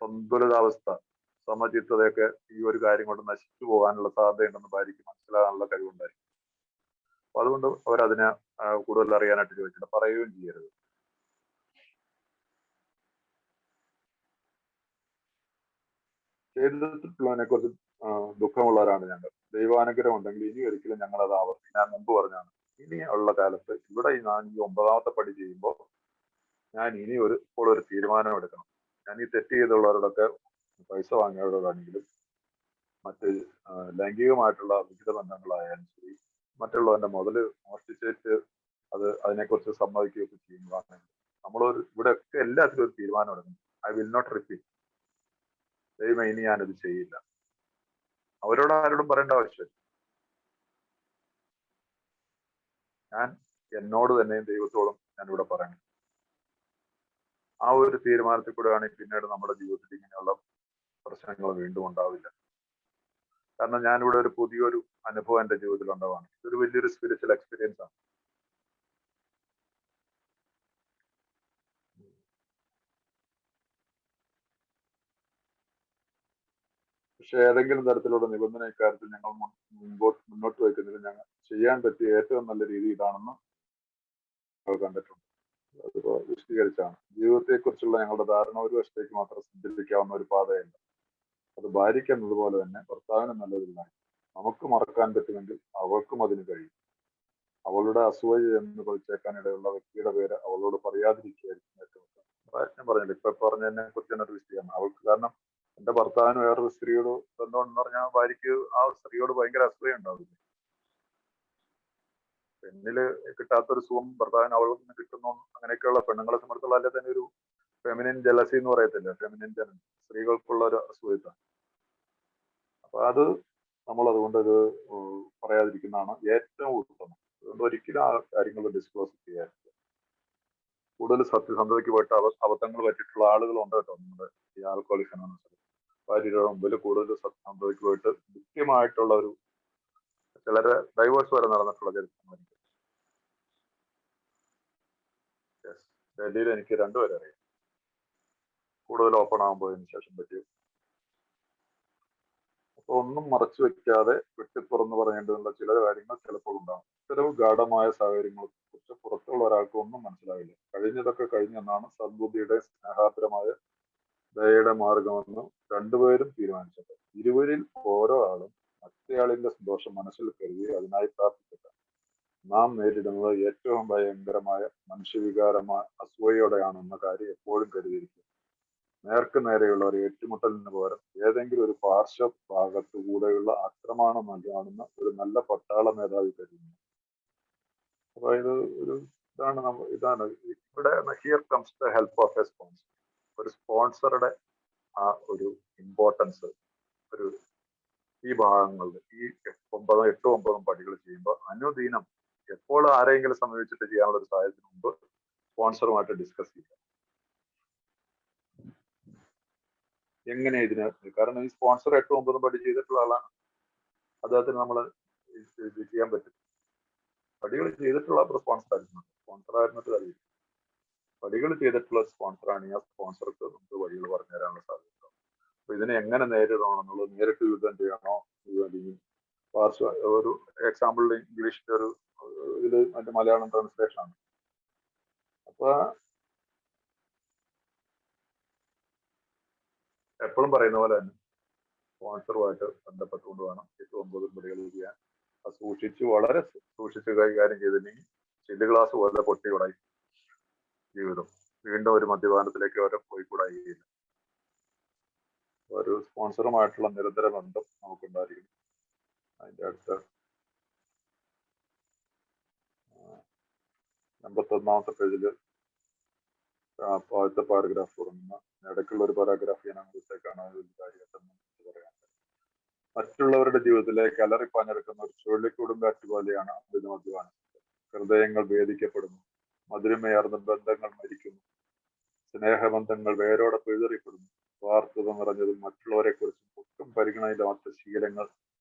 സന്തുലിതാവസ്ഥ, സമചിത്തതയൊക്കെ ഈ ഒരു കാര്യം കൊണ്ട് നശിച്ചു പോകാനുള്ള സാധ്യതയുണ്ടെന്ന് ഭാര്യയ്ക്ക് മനസ്സിലാകാനുള്ള കഴിവുണ്ടായിരിക്കും. അപ്പൊ അതുകൊണ്ട് അവരതിനെ കൂടുതൽ അറിയാനായിട്ട് ചോദിച്ചിട്ട് പറയുകയും ചെയ്യരുത്. ചെയ്തിട്ടുള്ളതിനെ കുറിച്ച് ദുഃഖമുള്ളവരാണ് ഞങ്ങൾ. ദൈവാനുഗ്രഹം ഉണ്ടെങ്കിൽ ഇനി ഒരിക്കലും ഞങ്ങൾ അത് ആവർത്തിക്കും. ഞാൻ മുമ്പ് പറഞ്ഞാണ്, ഇനി ഉള്ള കാലത്ത് ഇവിടെ ഞാൻ ഈ 9ാമത്തെ പടി ചെയ്യുമ്പോൾ ഞാൻ ഇനി ഒരു തീരുമാനം എടുക്കണം. ഞാൻ ഈ തെറ്റ് ചെയ്തുള്ളവരോടൊക്കെ പൈസ വാങ്ങിയവരോടാണെങ്കിലും മറ്റ് ലൈംഗികമായിട്ടുള്ള വിഹിത ബന്ധങ്ങളായാലും ശരി, മറ്റുള്ളവന്റെ മുതല് മോഷ്ടിച്ചിട്ട് അതിനെക്കുറിച്ച് സമ്മതിക്കുകയൊക്കെ ചെയ്യുന്നതാണെങ്കിൽ ഇവിടെയൊക്കെ എല്ലാത്തിലും ഒരു തീരുമാനം എടുക്കണം. I will not repeat. ദൈവം ഇനി ഞാനത് ചെയ്യില്ല. അവരോട് ആരോടും പറയേണ്ട ആവശ്യമില്ല. ഞാൻ എന്നോട് തന്നെയും ദൈവത്തോടും ഞാനിവിടെ പറയണം. ആ ഒരു തീരുമാനത്തിൽ കൂടെയാണ് പിന്നീട് നമ്മുടെ ജീവിതത്തിൽ ഇങ്ങനെയുള്ള പ്രശ്നങ്ങൾ വീണ്ടും ഉണ്ടാവില്ല. കാരണം ഞാനിവിടെ ഒരു പുതിയൊരു അനുഭവം എന്റെ ജീവിതത്തിൽ ഉണ്ടാവാണ്. ഇതൊരു വലിയൊരു സ്പിരിച്വൽ എക്സ്പീരിയൻസ് ആണ്. പക്ഷെ ഏതെങ്കിലും തരത്തിലുള്ള നിബന്ധന ഇക്കാര്യത്തിൽ ഞങ്ങൾ മുന്നോട്ട് വയ്ക്കുന്നതിൽ ഞങ്ങൾ ചെയ്യാൻ പറ്റിയ ഏറ്റവും നല്ല രീതി ഇതാണെന്ന് കണ്ടിട്ടുണ്ട്. അതിപ്പോ വിശദീകരിച്ചാണ്. ജീവിതത്തെക്കുറിച്ചുള്ള ഞങ്ങളുടെ ധാരണ ഒരു വശത്തേക്ക് മാത്രം സഞ്ചരിക്കാവുന്ന ഒരു പാതയല്ല. അത് ഭാര്യയ്ക്ക് എന്നതുപോലെ തന്നെ ഭർത്താവിന് നല്ലതില്ല. നമുക്ക് മറക്കാൻ പറ്റുമെങ്കിൽ അവൾക്കും അതിന് കഴിയും. അവളുടെ അസൂയ എന്ന് പഴിച്ചേക്കാനിടയുള്ള വ്യക്തിയുടെ പേര് അവളോട് പറയാതിരിക്കുകയായിരിക്കും ഏറ്റവും ഉത്തമം. ഞാൻ പറഞ്ഞില്ല, ഇപ്പൊ പറഞ്ഞതിനെ കുറിച്ച് തന്നെ ഒരു വിഷയമാണ് അവൾക്ക്. കാരണം എന്റെ ഭർത്താവിന് വേറൊരു സ്ത്രീയോട് ബന്ധമെന്ന് പറഞ്ഞാൽ ഭാര്യയ്ക്ക് ആ സ്ത്രീയോട് ഭയങ്കര അസൂയ ഉണ്ടാവില്ല. പെണ്ണില് കിട്ടാത്തൊരു സുഖം ഭർത്താവിന് അവളിൽ നിന്ന് കിട്ടുന്നു. അങ്ങനെയൊക്കെയുള്ള പെണ്ണുങ്ങളെ സംബന്ധിച്ചുള്ള അല്ലെ തന്നെ ഒരു ഫെമിനിൻ ജലസി എന്ന് പറയത്തില്ല, ഫെമിനിൻ ജലൻ, സ്ത്രീകൾക്കുള്ള ഒരു അസൂയത. അപ്പൊ അത് നമ്മൾ അതുകൊണ്ട് ഇത് പറയാതിരിക്കുന്നതാണ് ഏറ്റവും ഉത്തമം. അതുകൊണ്ട് ഒരിക്കലും ആ കാര്യങ്ങൾ ഡിസ്ക്ലോസ് ചെയ്യാറില്ല. കൂടുതൽ സത്യസന്ധതയ്ക്ക് പോയിട്ട് അബദ്ധങ്ങൾ പറ്റിയിട്ടുള്ള ആളുകളുണ്ട് കേട്ടോ നമ്മുടെ ഈ ആൽക്കോളിക് അനോണിമസിൽ. ഭാര്യയുടെ മുമ്പിൽ കൂടുതൽ സത്യസന്ധതയ്ക്ക് പോയിട്ട് കൃത്യമായിട്ടുള്ള ഒരു ചിലരെ ഡൈവേഴ്സ് വരെ നടന്നിട്ടുള്ള ചരിത്രമായിരിക്കും. ഡൽഹിയിൽ എനിക്ക് രണ്ടുപേരെ അറിയാം. കൂടുതൽ ഓപ്പൺ ആകാൻ പോയതിനു ശേഷം പറ്റി. അപ്പൊ ഒന്നും മറച്ചു വെക്കാതെ വെട്ടിത്തുറന്ന് പറയേണ്ടതുള്ള ചില കാര്യങ്ങൾ ചിലപ്പോൾ ഉണ്ടാകും. ഇത്തരം ഗാഢമായ സാഹചര്യങ്ങളെ കുറിച്ച് പുറത്തുള്ള ഒരാൾക്ക് ഒന്നും മനസ്സിലാവില്ല. കഴിഞ്ഞതൊക്കെ കഴിഞ്ഞെന്നാണ് സദ്ബുദ്ധിയുടെ സ്നേഹാർദ്രമായ ദയയുടെ മാർഗമെന്ന് രണ്ടുപേരും തീരുമാനിച്ചത്. ഇരുവരിൽ ഓരോ ആളും മറ്റേയാളിന്റെ സന്തോഷം മനസ്സിൽ കരുതി അതിനായി പ്രാർത്ഥിക്കട്ടെ. നാം നേരിടുന്നത് ഏറ്റവും ഭയങ്കരമായ മനുഷ്യവികാരമായ അസൂയയോടെയാണെന്ന കാര്യം എപ്പോഴും കരുതിയിരിക്കും. നേർക്ക് നേരെയുള്ള ഒരു ഏറ്റുമുട്ടലിന് പകരം ഏതെങ്കിലും ഒരു പാർശ്വ ഭാഗത്തു കൂടെയുള്ള ആക്രമണം നൽകാണെന്ന ഒരു നല്ല പട്ടാള മേധാവി കരുതുന്നു. അതായത് ഒരു ഇതാണ് ഇവിടെ here comes the help of A sponsor. ഒരു സ്പോൺസറുടെ ആ ഒരു ഇമ്പോർട്ടൻസ് ഒരു ഈ ഭാഗങ്ങളിൽ ഈ 8-9 പടികൾ ചെയ്യുമ്പോൾ അനുദിനം എപ്പോൾ ആരെങ്കിലും സമീപിച്ചിട്ട് ചെയ്യാനുള്ള ഒരു സാഹചര്യത്തിന് മുമ്പ് സ്പോൺസറുമായിട്ട് ഡിസ്കസ് ചെയ്യുക. എങ്ങനെ ഇതിന്, കാരണം ഈ സ്പോൺസർ 8-9 പടി ചെയ്തിട്ടുള്ള ആളാണ്, അദ്ദേഹത്തിന് നമ്മൾ ഇത് ചെയ്യാൻ പറ്റും. പടികൾ ചെയ്തിട്ടുള്ള സ്പോൺസർ ആയിരുന്നു, സ്പോൺസർ ആയിരുന്നിട്ട് അറിയില്ല. പടികൾ ചെയ്തിട്ടുള്ള സ്പോൺസറാണ്. ആ സ്പോൺസർക്ക് നമുക്ക് വഴികൾ പറഞ്ഞു തരാനുള്ള സാധ്യത. അപ്പൊ ഇതിനെ എങ്ങനെ നേരിടണം എന്നുള്ളത്, നേരിട്ട് യുദ്ധം ചെയ്യണോ, ഒരു എക്സാമ്പിൾ ഇംഗ്ലീഷിന്റെ ഒരു ഇത് അതിന്റെ മലയാളം ട്രാൻസ്ലേഷൻ ആണ്. അപ്പൊ എപ്പോഴും പറയുന്ന പോലെ തന്നെ സ്പോൺസറുമായിട്ട് ബന്ധപ്പെട്ടുകൊണ്ട് വേണം 8-9 പടികൾ ചെയ്യാൻ. അത് വളരെ സൂക്ഷിച്ച് കൈകാര്യം ചെയ്തില്ലെങ്കിൽ ചില്ല് ഗ്ലാസ് പോലെ പൊട്ടിയുടായി ജീവിതം. വീണ്ടും ഒരു മദ്യപാനത്തിലേക്ക് അവരെ പോയിക്കൂടായില്ല. ഒരു സ്പോൺസറുമായിട്ടുള്ള നിരന്തര ബന്ധം നമുക്കുണ്ടായിരിക്കും. അതിന്റെ അടുത്ത് 81-ാമത്തെ പേജില് ആദ്യത്തെ പാരഗ്രാഫ് തുടങ്ങുന്ന ഇടയ്ക്കുള്ള ഒരു പാരാഗ്രാഫ് ഞാൻ അങ്ങോട്ടേക്കാണ് പറയാൻ. മറ്റുള്ളവരുടെ ജീവിതത്തിലേക്ക് അലറിപ്പാഞ്ഞെടുക്കുന്ന ഒരു ചുഴലിക്കൊടുങ്കാറ്റ് പോലെയാണ് അമിത മദ്യപാനം. ഹൃദയങ്ങൾ ഭേദിക്കപ്പെടുന്നു, മധുരമയാർന്ന ബന്ധങ്ങൾ മരിക്കുന്നു, സ്നേഹബന്ധങ്ങൾ വേരോടെ പിഴുതെറിയപ്പെടുന്നു. സ്വാർത്ഥത നിറഞ്ഞതും മറ്റുള്ളവരെ കുറിച്ചും ഒട്ടും പരിഗണനയില്ലാത്ത ശീലങ്ങൾ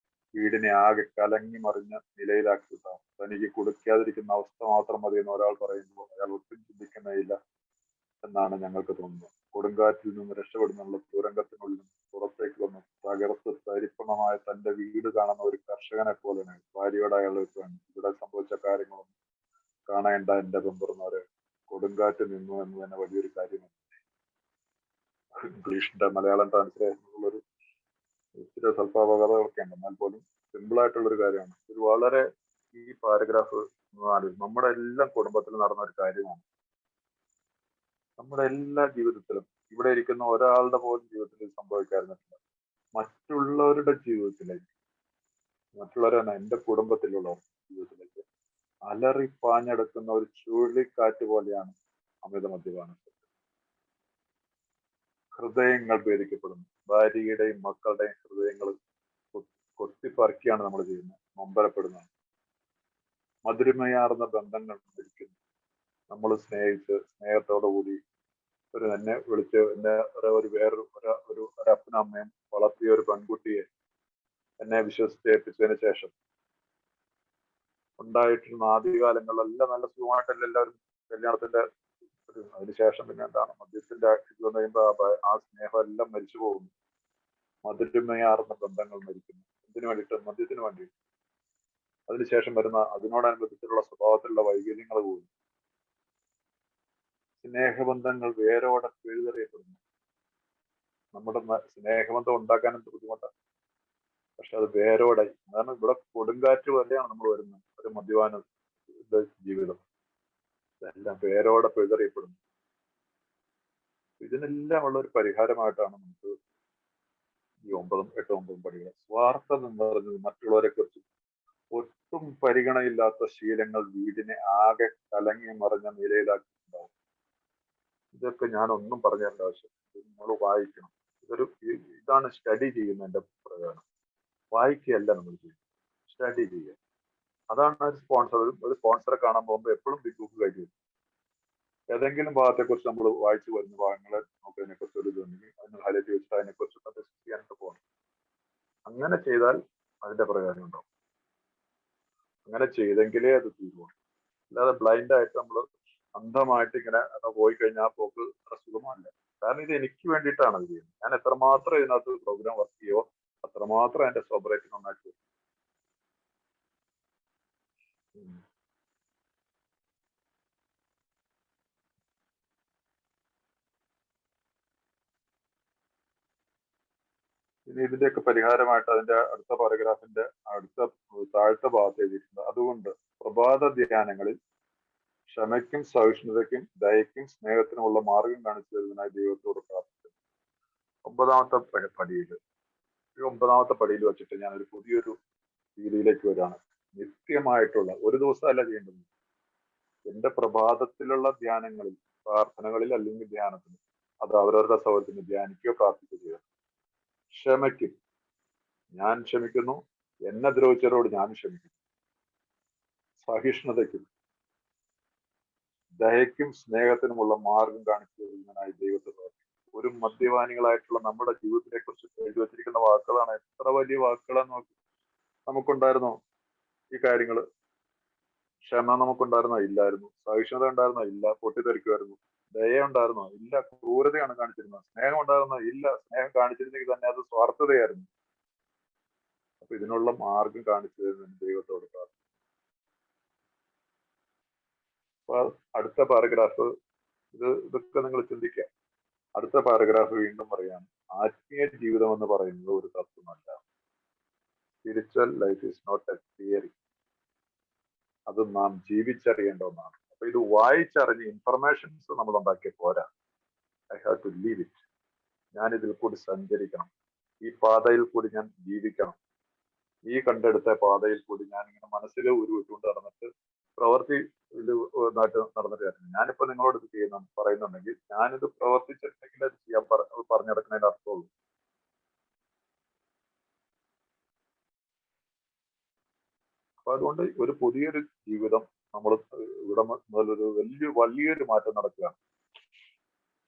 വീടിനെ ആകെ കലങ്ങി മറിഞ്ഞ നിലയിലാക്കിയിട്ടാണ്. തനിക്ക് കൊടുക്കാതിരിക്കുന്ന അവസ്ഥ മാത്രം മതിയെന്ന് ഒരാൾ പറയുമ്പോൾ അയാൾ ഒട്ടും ചിന്തിക്കുന്നേയില്ല എന്നാണ് ഞങ്ങൾക്ക് തോന്നുന്നത്. കൊടുങ്കാറ്റിൽ നിന്ന് രക്ഷപ്പെടുന്നുള്ള തുരങ്കത്തിനുള്ളിൽ പുറത്തേക്ക് വന്ന് തകർത്ത് തരിപ്പണമായ തന്റെ വീട് കാണുന്ന ഒരു കർഷകനെ പോലെയാണ് ഭാര്യയോട് അയാൾ ഇവിടെ സംഭവിച്ച കാര്യങ്ങളൊന്നും കാണേണ്ട എന്റെ പെമ്പറുന്നവരെ, കൊടുങ്കാറ്റ് നിന്നു എന്ന് തന്നെ വലിയൊരു കാര്യമാണ്. ഇംഗ്ലീഷിന്റെ മലയാളം ട്രാൻസ്ലേഷനുള്ളൊരു ഇച്ചിരി സ്വല്പാപകഥകളൊക്കെ ഉണ്ട്, എന്നാൽ പോലും സിമ്പിൾ ആയിട്ടുള്ളൊരു കാര്യമാണ്. ഇത് വളരെ ഈ പാരഗ്രാഫ് നമ്മുടെ എല്ലാ കുടുംബത്തിലും നടന്ന ഒരു കാര്യമാണ്. നമ്മുടെ എല്ലാ ജീവിതത്തിലും, ഇവിടെ ഇരിക്കുന്ന ഒരാളുടെ പോലും ജീവിതത്തിൽ സംഭവിക്കാതിരുന്നിട്ടില്ല. മറ്റുള്ളവരുടെ ജീവിതത്തിലേക്ക്, മറ്റുള്ളവരാണ് എന്റെ കുടുംബത്തിലുള്ള ജീവിതത്തിലേക്ക് അലറിപ്പാഞ്ഞെടുക്കുന്ന ഒരു ചുഴലിക്കാറ്റ് പോലെയാണ് അമിത മദ്യപാനം. ഹൃദയങ്ങൾ ഭേദിക്കപ്പെടുന്നു. ഭാര്യയുടെയും മക്കളുടെയും ഹൃദയങ്ങൾ കൊത്തിപ്പറിക്കുകയാണ് നമ്മൾ ചെയ്യുന്നത്, നൊമ്പരപ്പെടുന്നത്. മധുരമയാർന്ന ബന്ധങ്ങൾ മരിക്കുന്നു. നമ്മൾ സ്നേഹിച്ച് സ്നേഹത്തോടു കൂടി എന്നെ വിളിച്ച് എന്നെ ഒരു അപ്പനും അമ്മയും വളർത്തിയ ഒരു പെൺകുട്ടിയെ എന്നെ വിശ്വസിച്ചേൽപ്പിച്ചതിന് ശേഷം ഉണ്ടായിട്ടുള്ള ആദ്യകാലങ്ങളിലെല്ലാം നല്ല സുഖമായിട്ടല്ല എല്ലാവരും കല്യാണത്തിന്റെ അതിനുശേഷം പിന്നെ എന്താണ് മദ്യത്തിന്റെ ഇത് വന്നു കഴിയുമ്പോൾ ആ സ്നേഹം എല്ലാം മരിച്ചു പോകുന്നു. മധുരമയാർന്ന ബന്ധങ്ങൾ മരിക്കുന്നു. എന്തിനു വേണ്ടിയിട്ട്? മദ്യത്തിന് വേണ്ടിയിട്ട്. അതിനുശേഷം വരുന്ന അതിനോടനുബന്ധിച്ചിട്ടുള്ള സ്വഭാവത്തിലുള്ള വൈകല്യങ്ങൾ പോകുന്നു. സ്നേഹബന്ധങ്ങൾ വേരോടെ പിഴുതെറിയപ്പെടുന്നു. നമ്മുടെ സ്നേഹബന്ധം ഉണ്ടാക്കാനും ബുദ്ധിമുട്ടാണ്. പക്ഷെ അത് വേരോടെ, കാരണം ഇവിടെ കൊടുങ്കാറ്റ് പോലെയാണ് നമ്മൾ വരുന്നത്. ഒരു മദ്യപാന ജീവിതം എല്ലാം വേരോടെ പിഴുതെറിയപ്പെടുന്നു. ഇതിനെല്ലാം ഉള്ള ഒരു പരിഹാരമായിട്ടാണ് നമുക്ക് ഈ 9, 8, 9 പടികൾ. സ്വാർത്ഥം എന്ന് പറഞ്ഞത് മറ്റുള്ളവരെ കുറിച്ച് ഒട്ടും പരിഗണയില്ലാത്ത ശീലങ്ങൾ വീടിനെ ആകെ കലങ്ങി മറിഞ്ഞ നിലയിലാക്കിയിട്ടുണ്ടാവും. ഇതൊക്കെ ഞാൻ ഒന്നും പറഞ്ഞു തരേണ്ട ആവശ്യം, നമ്മൾ വായിക്കണം. ഇതാണ് സ്റ്റഡി ചെയ്യുന്നതിന്റെ പ്രധാനം. വായിക്കുകയല്ല നമ്മൾ ചെയ്യുന്നത്, സ്റ്റഡി ചെയ്യുക. അതാണ് ഒരു സ്പോൺസറെ കാണാൻ പോകുമ്പോൾ എപ്പോഴും ബിഗ് ബുക്ക് കഴിയും. ഏതെങ്കിലും ഭാഗത്തെക്കുറിച്ച് നമ്മൾ വായിച്ചു വരുന്ന ഭാഗങ്ങളെ നമുക്ക് അതിനെക്കുറിച്ച് ഒരു ഇതുണ്ടെങ്കിൽ അതിന് ഹൈലൈറ്റ് വെച്ചിട്ട് അതിനെക്കുറിച്ച് ഡിസ്കസ് ചെയ്യാനൊക്കെ പോകണം. അങ്ങനെ ചെയ്താൽ അതിന്റെ പ്രയോജനം ഉണ്ടാവും. അങ്ങനെ ചെയ്തെങ്കിലേ അത് തീരുള്ളൂ. അല്ലാതെ ബ്ലൈൻഡ് ആയിട്ട് നമ്മൾ അന്ധമായിട്ട് ഇങ്ങനെ പോയി കഴിഞ്ഞാൽ പോക്ക് അത്ര സുഖമല്ല. കാരണം ഇത് എനിക്ക് വേണ്ടിയിട്ടാണ് ഇത് ചെയ്യുന്നത്. ഞാൻ എത്രമാത്രം ഇതിനകത്ത് പ്രോഗ്രാം വർക്ക് ചെയ്യുമോ അത്രമാത്രം എന്റെ സോബറേറ്റ് നന്നായിട്ട് വരും. ഇനി ഇതിന്റെയൊക്കെ പരിഹാരമായിട്ട് അതിന്റെ അടുത്ത പാരഗ്രാഫിന്റെ അടുത്ത താഴത്തെ ഭാഗത്ത് എഴുതിയിട്ടുണ്ട്. അതുകൊണ്ട് പ്രഭാത ധ്യാനങ്ങളിൽ ക്ഷമയ്ക്കും സഹിഷ്ണുതയ്ക്കും ദയയ്ക്കും സ്നേഹത്തിനുമുള്ള മാർഗം കാണിച്ചു തരുന്നതിനായി ദൈവത്തോട് പ്രാർത്ഥിക്കുന്നു. 9ാമത്തെ പടിയിൽ, ഈ 9ാമത്തെ പടിയിൽ വെച്ചിട്ട് ഞാൻ ഒരു പുതിയൊരു രീതിയിലേക്ക് വരികയാണ്. നിത്യമായിട്ടുള്ള, ഒരു ദിവസമല്ല ചെയ്യേണ്ടത്. എന്റെ പ്രഭാതത്തിലുള്ള ധ്യാനങ്ങളിൽ, പ്രാർത്ഥനകളിൽ അല്ലെങ്കിൽ ധ്യാനത്തിൽ, അത് അവരവരുടെ സൗകര്യത്തിന് ധ്യാനിക്കുകയോ പ്രാർത്ഥിക്കുകയോ ചെയ്യുക. ക്ഷമയ്ക്കും, ഞാൻ ക്ഷമിക്കുന്നു, എന്നെ ദ്രോഹിച്ചവരോട് ഞാൻ ക്ഷമിക്കുന്നു. സഹിഷ്ണുതയ്ക്കും ദയയ്ക്കും സ്നേഹത്തിനുമുള്ള മാർഗം കാണിച്ചു തരുന്നതിനായി ദൈവത്തെ പ്രാർത്ഥിക്കുന്നു. ഒരു മദ്യപാനികളായിട്ടുള്ള നമ്മുടെ ജീവിതത്തിനെ കുറിച്ച് എഴുതി വച്ചിരിക്കുന്ന വാക്കുകളാണ്. എത്ര വലിയ വാക്കുകളാണ് നമുക്കുണ്ടായിരുന്നോ ഈ കാര്യങ്ങള്? ക്ഷമ നമുക്കുണ്ടായിരുന്നോ? ഇല്ലായിരുന്നു. സഹിഷ്ണുത ഉണ്ടായിരുന്നോ? ഇല്ല. പൊട്ടിത്തെറിക്കുമായിരുന്നു. ദയ ഉണ്ടായിരുന്നോ? ഇല്ല. ക്രൂരതയാണ് കാണിച്ചിരുന്നത്. സ്നേഹം ഉണ്ടായിരുന്നോ? ഇല്ല. സ്നേഹം കാണിച്ചിരുന്നെങ്കിൽ തന്നെ അത് സ്വാർത്ഥതയായിരുന്നു. അപ്പൊ ഇതിനുള്ള മാർഗം കാണിച്ചു തരുന്നതിന് ദൈവത്തോട് പ്രാർത്ഥിക്കുന്നു. അപ്പൊ അടുത്ത പാരഗ്രാഫ്, ഇതൊക്കെ നിങ്ങൾ ചിന്തിക്കുക. അടുത്ത പാരഗ്രാഫ് വീണ്ടും പറയാണ്, ആത്മീയ ജീവിതം എന്ന് പറയുന്നത് ഒരു തത്വമല്ല. Spiritual life is not a theory. അത് നാം ജീവിച്ചറിയേണ്ട ഒന്നാണ്. അപ്പൊ ഇത് വായിച്ചറിഞ്ഞ് ഇൻഫർമേഷൻസ് നമ്മൾ ഉണ്ടാക്കിയ പോരാ. I have to leave it. ഞാൻ ഇതിൽ കൂടി സഞ്ചരിക്കണം. ഈ പാതയിൽ കൂടി ഞാൻ ജീവിക്കണം. ഈ കണ്ടെടുത്ത പാതയിൽ കൂടി ഞാൻ ഇങ്ങനെ മനസ്സിൽ ഉരുവിട്ടുകൊണ്ട് നടന്നിട്ട് പ്രവൃത്തി നടന്നിട്ട് കാര്യമില്ല. ഞാനിപ്പോ നിങ്ങളോട് ഇത് പറയുന്നുണ്ടെങ്കിൽ ഞാനിത് പ്രവർത്തിച്ചിട്ടുണ്ടെങ്കിൽ അത് ചെയ്യാൻ പറഞ്ഞെടുക്കുന്നതിന്റെ അർത്ഥമുള്ളൂ. അപ്പൊ അതുകൊണ്ട് ഒരു പുതിയൊരു ജീവിതം നമ്മൾ ഇവിടെ മുതലൊരു വലിയൊരു മാറ്റം നടക്കുകയാണ്.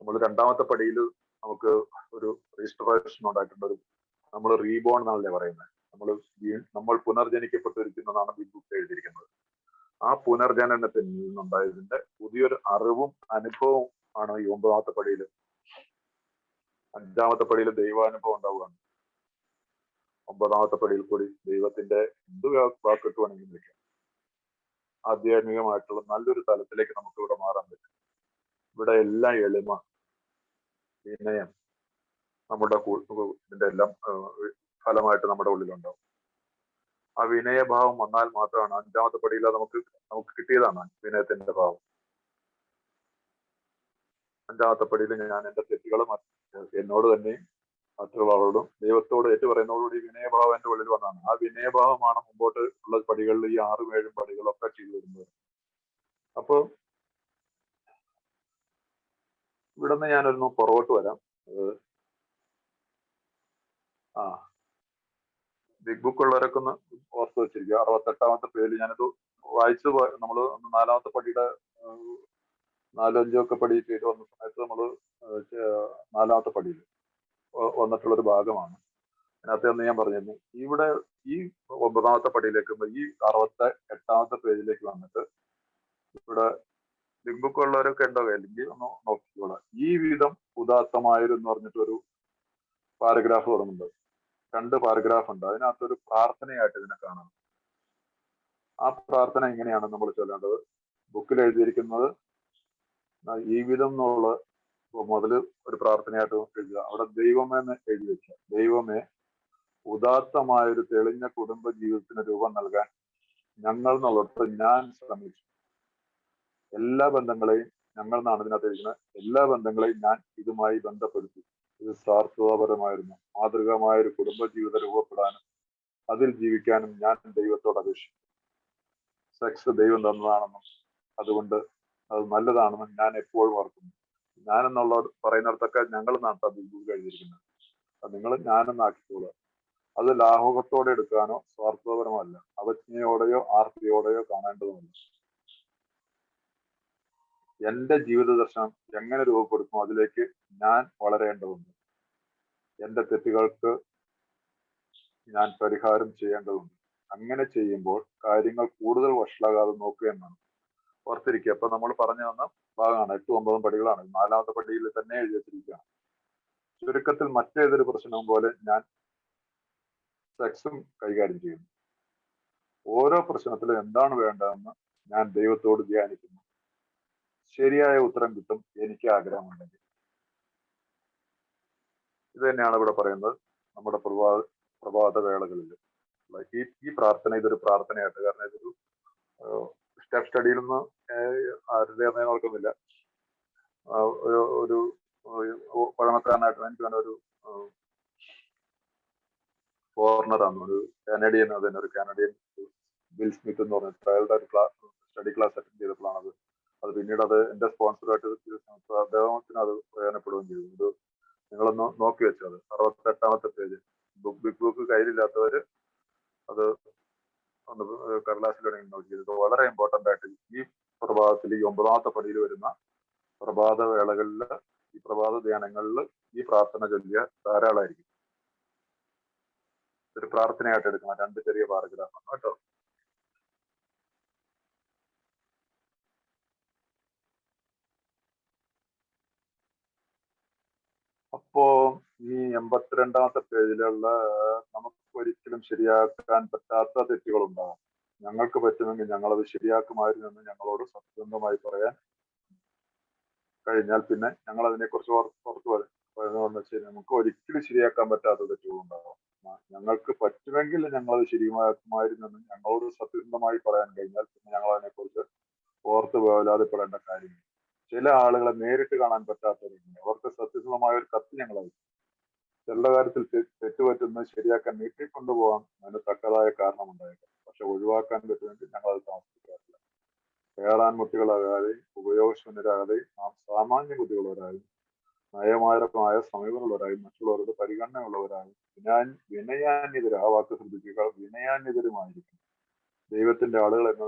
നമ്മൾ 2ാമത്തെ പടിയിൽ നമുക്ക് ഒരു രജിസ്ട്രേഷൻ ഉണ്ടായിട്ടുണ്ട്. നമ്മൾ റീബോൺ എന്നാണല്ലേ പറയുന്നത്. നമ്മൾ പുനർജനിക്കപ്പെട്ടിരിക്കുന്നതാണ് ബിഗ് ബുക്ക് എഴുതിയിരിക്കുന്നത്. ആ പുനർജനനത്തിൽ നിന്നുണ്ടായതിന്റെ പുതിയൊരു അറിവും അനുഭവവും ആണ് ഈ 9ാമത്തെ പടിയിൽ. 5ാമത്തെ പടിയിൽ ദൈവാനുഭവം ഉണ്ടാവുകയാണ്. 9ാമത്തെ പടിയിൽ കൂടി ദൈവത്തിന്റെ എന്ത് വാക്കിട്ട് വേണമെങ്കിലും വിളിക്കാം. ആധ്യാത്മികമായിട്ടുള്ള നല്ലൊരു തലത്തിലേക്ക് നമുക്ക് ഇവിടെ മാറാൻ പറ്റും. ഇവിടെ എല്ലാം എളിമ, വിനയം നമ്മുടെ ഇതിന്റെ എല്ലാം ഫലമായിട്ട് നമ്മുടെ ഉള്ളിലുണ്ടാവും. ആ വിനയഭാവം വന്നാൽ മാത്രമാണ് 5ാമത്തെ പടിയിൽ നമുക്ക് കിട്ടിയതാണ് വിനയത്തിന്റെ ഭാവം. 5ാമത്തെ പടിയിൽ ഞാൻ എന്റെ തെറ്റുകളും എന്നോട് തന്നെയും മറ്റുള്ളവരോടും ദൈവത്തോട് ഏറ്റുപറയുന്നതോടുകൂടി വിനയഭാവം എന്റെ ഉള്ളിൽ വന്നതാണ്. ആ വിനയഭാവമാണ് മുമ്പോട്ട് ഉള്ള പടികളിൽ ഈ 6, 7 പടികളൊക്കെ ചെയ്തു വരുന്നത്. അപ്പൊ ഇവിടുന്ന് ഞാനൊന്ന് പുറകോട്ട് വരാം. ബിഗ് ബുക്ക് ഉള്ളവരൊക്കെ ഒന്ന് ഓർത്ത് വെച്ചിരിക്കുക. 68ാമത്തെ പേജിൽ ഞാനത് വായിച്ചു. നമ്മള് 4ാമത്തെ പടിയുടെ 4, 5 ഒക്കെ പടി ചെയ്ത് വന്ന സമയത്ത് നമ്മള് 4ാമത്തെ പടിയിൽ വന്നിട്ടുള്ളൊരു ഭാഗമാണ്. അതിനകത്ത് എന്ന് ഞാൻ പറഞ്ഞിരുന്നു, ഇവിടെ ഈ 9ാമത്തെ പടിയിലേക്ക് ഈ 68ാമത്തെ പേജിലേക്ക് വന്നിട്ട് ഇവിടെ ബിഗ് ബുക്ക് ഉള്ളവരൊക്കെ ഉണ്ടോ അല്ലെങ്കിൽ ഒന്ന് നോക്കിക്കോളാം. ഈ വിധം ഉദാത്തമായിരുന്നു പറഞ്ഞിട്ടൊരു പാരഗ്രാഫ് തുടങ്ങുന്നുണ്ട്. 2 പാരഗ്രാഫ് ഉണ്ട്. അതിനകത്തൊരു പ്രാർത്ഥനയായിട്ട് ഇതിനെ കാണാം. ആ പ്രാർത്ഥന എങ്ങനെയാണ് നമ്മൾ ചൊല്ലേണ്ടത്? ബുക്കിൽ എഴുതിയിരിക്കുന്നത് ഈ വിധം എന്നുള്ള മുതല് ഒരു പ്രാർത്ഥനയായിട്ട് എഴുതുക. അവിടെ ദൈവമേന്ന് എഴുതി വെക്കുക. ദൈവമേ, ഉദാത്തമായ ഒരു തെളിഞ്ഞ കുടുംബ ജീവിതത്തിന് രൂപം നൽകാൻ ഞങ്ങൾ എന്നുള്ളത് ഞാൻ ശ്രമിച്ചു. എല്ലാ ബന്ധങ്ങളെയും, ഞങ്ങൾ എന്നാണ് ഇതിനകത്ത് എഴുതുന്നത്, എല്ലാ ബന്ധങ്ങളെയും ഞാൻ ഇതുമായി ബന്ധപ്പെടുത്തി. ഇത് സ്വാർത്ഥതാപരമായിരുന്നു. മാതൃകമായ ഒരു കുടുംബ ജീവിതം രൂപപ്പെടാനും അതിൽ ജീവിക്കാനും ഞാൻ ദൈവത്തോട് അപേക്ഷിച്ചു. സെക്സ് ദൈവം തന്നതാണെന്നും അതുകൊണ്ട് അത് നല്ലതാണെന്നും ഞാൻ എപ്പോഴും ഓർക്കുന്നു. ഞാനെന്നുള്ള പറയുന്നിടത്തൊക്കെ ഞങ്ങൾ എന്നാണ് ബിബിൾ എഴുതിയിരിക്കുന്നത്. അത് നിങ്ങൾ ഞാനെന്നാക്കിക്കോളുക. അത് ലാഘവത്തോടെ എടുക്കാനോ സ്വാർത്ഥപരമോ അല്ല, അവജ്ഞയോടെയോ ആർത്തിയോടെയോ കാണേണ്ടതുമല്ല. എന്റെ ജീവിത ദർശനം എങ്ങനെ രൂപപ്പെടുത്തുമോ അതിലേക്ക് ഞാൻ വളരേണ്ടതുണ്ട്. എന്റെ തെറ്റുകൾക്ക് ഞാൻ പരിഹാരം ചെയ്യേണ്ടതുണ്ട്. അങ്ങനെ ചെയ്യുമ്പോൾ കാര്യങ്ങൾ കൂടുതൽ വഷളാകാതെ നോക്കുക എന്നാണ്. ഓർത്തിരിക്കുക. അപ്പൊ നമ്മൾ പറഞ്ഞു തന്ന ഭാഗമാണ് 8, 9 പടികളാണ്. 4ാമത്തെ പടിയിൽ തന്നെ എഴുതി വെച്ചിരിക്കുകയാണ്. ചുരുക്കത്തിൽ മറ്റേതൊരു പ്രശ്നവും പോലെ ഞാൻ സെക്സും കൈകാര്യം ചെയ്യുന്നു. ഓരോ പ്രശ്നത്തിലും എന്താണ് വേണ്ടതെന്ന് ഞാൻ ദൈവത്തോട് ധ്യാനിക്കുന്നു. ശരിയായ ഉത്തരം കിട്ടും എനിക്ക് ആഗ്രഹമുണ്ടെങ്കിൽ. ഇത് തന്നെയാണ് ഇവിടെ പറയുന്നത്. നമ്മുടെ പ്രഭാത വേളകളിൽ ഈ പ്രാർത്ഥന ഇതൊരു പ്രാർത്ഥനയായിട്ട്, കാരണം ഇതൊരു സ്റ്റെപ്പ് സ്റ്റഡിയിൽ നിന്ന് ആരുടേതാണെന്ന് ഓർക്കുന്നില്ല. ഒരു പഴമക്കാരനായിട്ട് എനിക്ക് തന്നെ ഒരു ഫോറിനറാണ്, ഒരു കാനഡിയൻ. അതിന് ഒരു കാനഡിയൻ ബിൽ സ്മിത്ത് എന്ന് പറഞ്ഞ ട്രയലുടെ ഒരു സ്റ്റഡി ക്ലാസ് അറ്റൻഡ് ചെയ്തപ്പോഴാണ് അത് പിന്നീട് അത് എന്റെ സ്പോൺസറായിട്ട് അദ്ദേഹത്തിന് അത് പ്രയോജനപ്പെടുകയും ചെയ്തു. ഇത് നിങ്ങളൊന്ന് നോക്കി വെച്ചത് 68ാമത്തെ പേജ്. ബിഗ് ബുക്ക് കയ്യിലില്ലാത്തവര് അത് ഒന്ന് കടലാസിൽ നോക്കിയത് വളരെ ഇമ്പോർട്ടന്റ് ആയിട്ട് ഈ പ്രഭാതത്തിൽ ഈ 9ാമത്തെ പടിയിൽ വരുന്ന പ്രഭാത വേളകളിൽ, ഈ പ്രഭാത ധ്യാനങ്ങളിൽ ഈ പ്രാർത്ഥന ചൊല്ലിയ ധാരാളമായിരിക്കും. ഒരു പ്രാർത്ഥനയായിട്ട് എടുക്കണം. 2 ചെറിയ പാരഗ്രാഫാണ് കേട്ടോ. അപ്പോ ഈ 82ാമത്തെ പേജിലുള്ള നമുക്ക് ഒരിക്കലും ശരിയാക്കാൻ പറ്റാത്ത തെറ്റുകളുണ്ടാകും. ഞങ്ങൾക്ക് പറ്റുമെങ്കിൽ ഞങ്ങളത് ശരിയാക്കുമായിരുന്നു എന്ന് ഞങ്ങളോട് സത്യസന്ധമായി പറയാൻ കഴിഞ്ഞാൽ പിന്നെ ഞങ്ങൾ അതിനെക്കുറിച്ച് ഓർത്ത് പറയുന്നതെന്ന് വെച്ചാൽ നമുക്ക് ഒരിക്കലും ശരിയാക്കാൻ പറ്റാത്ത തെറ്റുകളുണ്ടാകും. ഞങ്ങൾക്ക് പറ്റുമെങ്കിൽ ഞങ്ങളത് ശരിയാക്കുമായിരുന്നെന്ന് ഞങ്ങളോട് സത്യസന്ധമായി പറയാൻ കഴിഞ്ഞാൽ പിന്നെ ഞങ്ങൾ അതിനെക്കുറിച്ച് ഓർത്ത് വേവലാതിപ്പെടേണ്ട കാര്യമില്ല. ചില ആളുകളെ നേരിട്ട് കാണാൻ പറ്റാത്തവരുണ്ട്. അവർക്ക് സത്യസന്ധമായ ഒരു കത്ത് ഞങ്ങൾ അയക്കും. ചില കാര്യത്തിൽ തെറ്റുപറ്റുന്നത് ശരിയാക്കാൻ നീട്ടിക്കൊണ്ടുപോകാൻ അതിന് തക്കതായ കാരണമുണ്ടായേക്കാം. പക്ഷെ ഒഴിവാക്കാൻ പറ്റുമെങ്കിൽ ഞങ്ങൾ അത് താമസിക്കാറില്ല. ഏറാൻ മുട്ടികളാകാതെയും ഉപയോഗശൂന്യരാകാതെയും നാം സാമാന്യ ബുദ്ധികളുള്ളവരായും നയമാരമായ സമീപനമുള്ളവരായും മറ്റുള്ളവരുടെ പരിഗണനയുള്ളവരായും വിനയാന്യതരും, ആ വാക്ക് ശ്രദ്ധിക്കുക, വിനയാന്യതരുമായിരിക്കും. ദൈവത്തിന്റെ ആളുകൾ എന്ന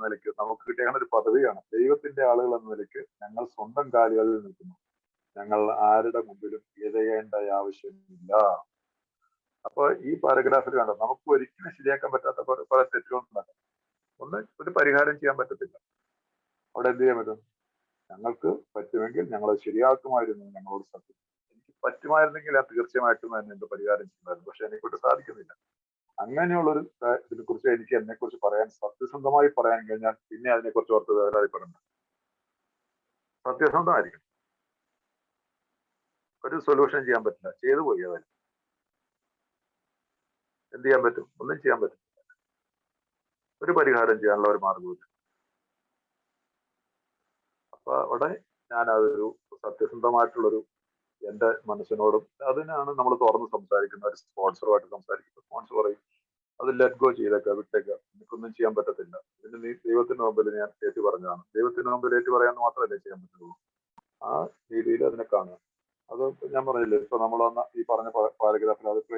നിലയ്ക്ക് നമുക്ക് കിട്ടിയ ഒരു പദവിയാണ്. ദൈവത്തിന്റെ ആളുകൾ എന്ന നിലയ്ക്ക് ഞങ്ങൾ സ്വന്തം കാലുകളിൽ നിൽക്കുന്നു. ഞങ്ങൾ ആരുടെ മുമ്പിലും ഇഴയേണ്ട ആവശ്യമില്ല. അപ്പൊ ഈ പാരഗ്രാഫിൽ കണ്ടോ, നമുക്ക് ഒരിക്കലും ശരിയാക്കാൻ പറ്റാത്ത പല തെറ്റുകളുണ്ടാകും. ഒരു പരിഹാരം ചെയ്യാൻ പറ്റത്തില്ല. അവിടെ എന്ത് ചെയ്യാൻ പറ്റും? ഞങ്ങൾക്ക് പറ്റുമെങ്കിൽ ഞങ്ങൾ ശരിയാക്കുമായിരുന്നു ഞങ്ങളോട് സത്യം. എനിക്ക് പറ്റുമായിരുന്നെങ്കിൽ അത് തീർച്ചയായിട്ടും തന്നെ എന്ത് പരിഹാരം ചെയ്യുമായിരുന്നു. പക്ഷെ എനിക്കൊട്ട് സാധിക്കുന്നില്ല. അങ്ങനെയുള്ളൊരു ഇതിനെ കുറിച്ച് എനിക്ക് എന്നെക്കുറിച്ച് പറയാൻ, സത്യസന്ധമായി പറയാൻ കഴിഞ്ഞാൽ പിന്നെ അതിനെക്കുറിച്ച് ഓർത്ത് വേവലാതിപ്പെടണ്ട. സത്യസന്ധമായിരിക്കും. ഒരു സൊല്യൂഷൻ ചെയ്യാൻ പറ്റില്ല, ചെയ്തു പോയി. അതിന് എന്ത് ചെയ്യാൻ പറ്റും? ഒന്നും ചെയ്യാൻ പറ്റില്ല. ഒരു പരിഹാരം ചെയ്യാനുള്ള ഒരു മാർഗമില്ല. അപ്പൊ അവിടെ ഞാൻ അതൊരു സത്യസന്ധമായിട്ടുള്ളൊരു എന്റെ മനസ്സിനോടും, അതിനാണ് നമ്മൾ തുറന്ന് സംസാരിക്കുന്ന ഒരു സ്പോൺസറുമായിട്ട് സംസാരിക്കുന്നത്. സ്പോൺസർ പറയും അത് ലെറ്റ് ഗോ ചെയ്തേക്കാം, വിട്ടേക്കാം, എനിക്കൊന്നും ചെയ്യാൻ പറ്റത്തില്ല, ഇതിന് നീ ദൈവത്തിന്റെ മുമ്പിൽ ഞാൻ ഏറ്റു പറഞ്ഞതാണ്. ദൈവത്തിന്റെ മുമ്പിൽ ഏറ്റു പറയാന്ന് മാത്രമല്ലേ ചെയ്യാൻ പറ്റുള്ളൂ. ആ രീതിയിൽ അതിനെ കാണുക. അത് ഞാൻ പറഞ്ഞില്ലേ, ഇപ്പൊ നമ്മൾ ഈ പറഞ്ഞ പാരഗ്രാഫിൽ അതിപ്പോ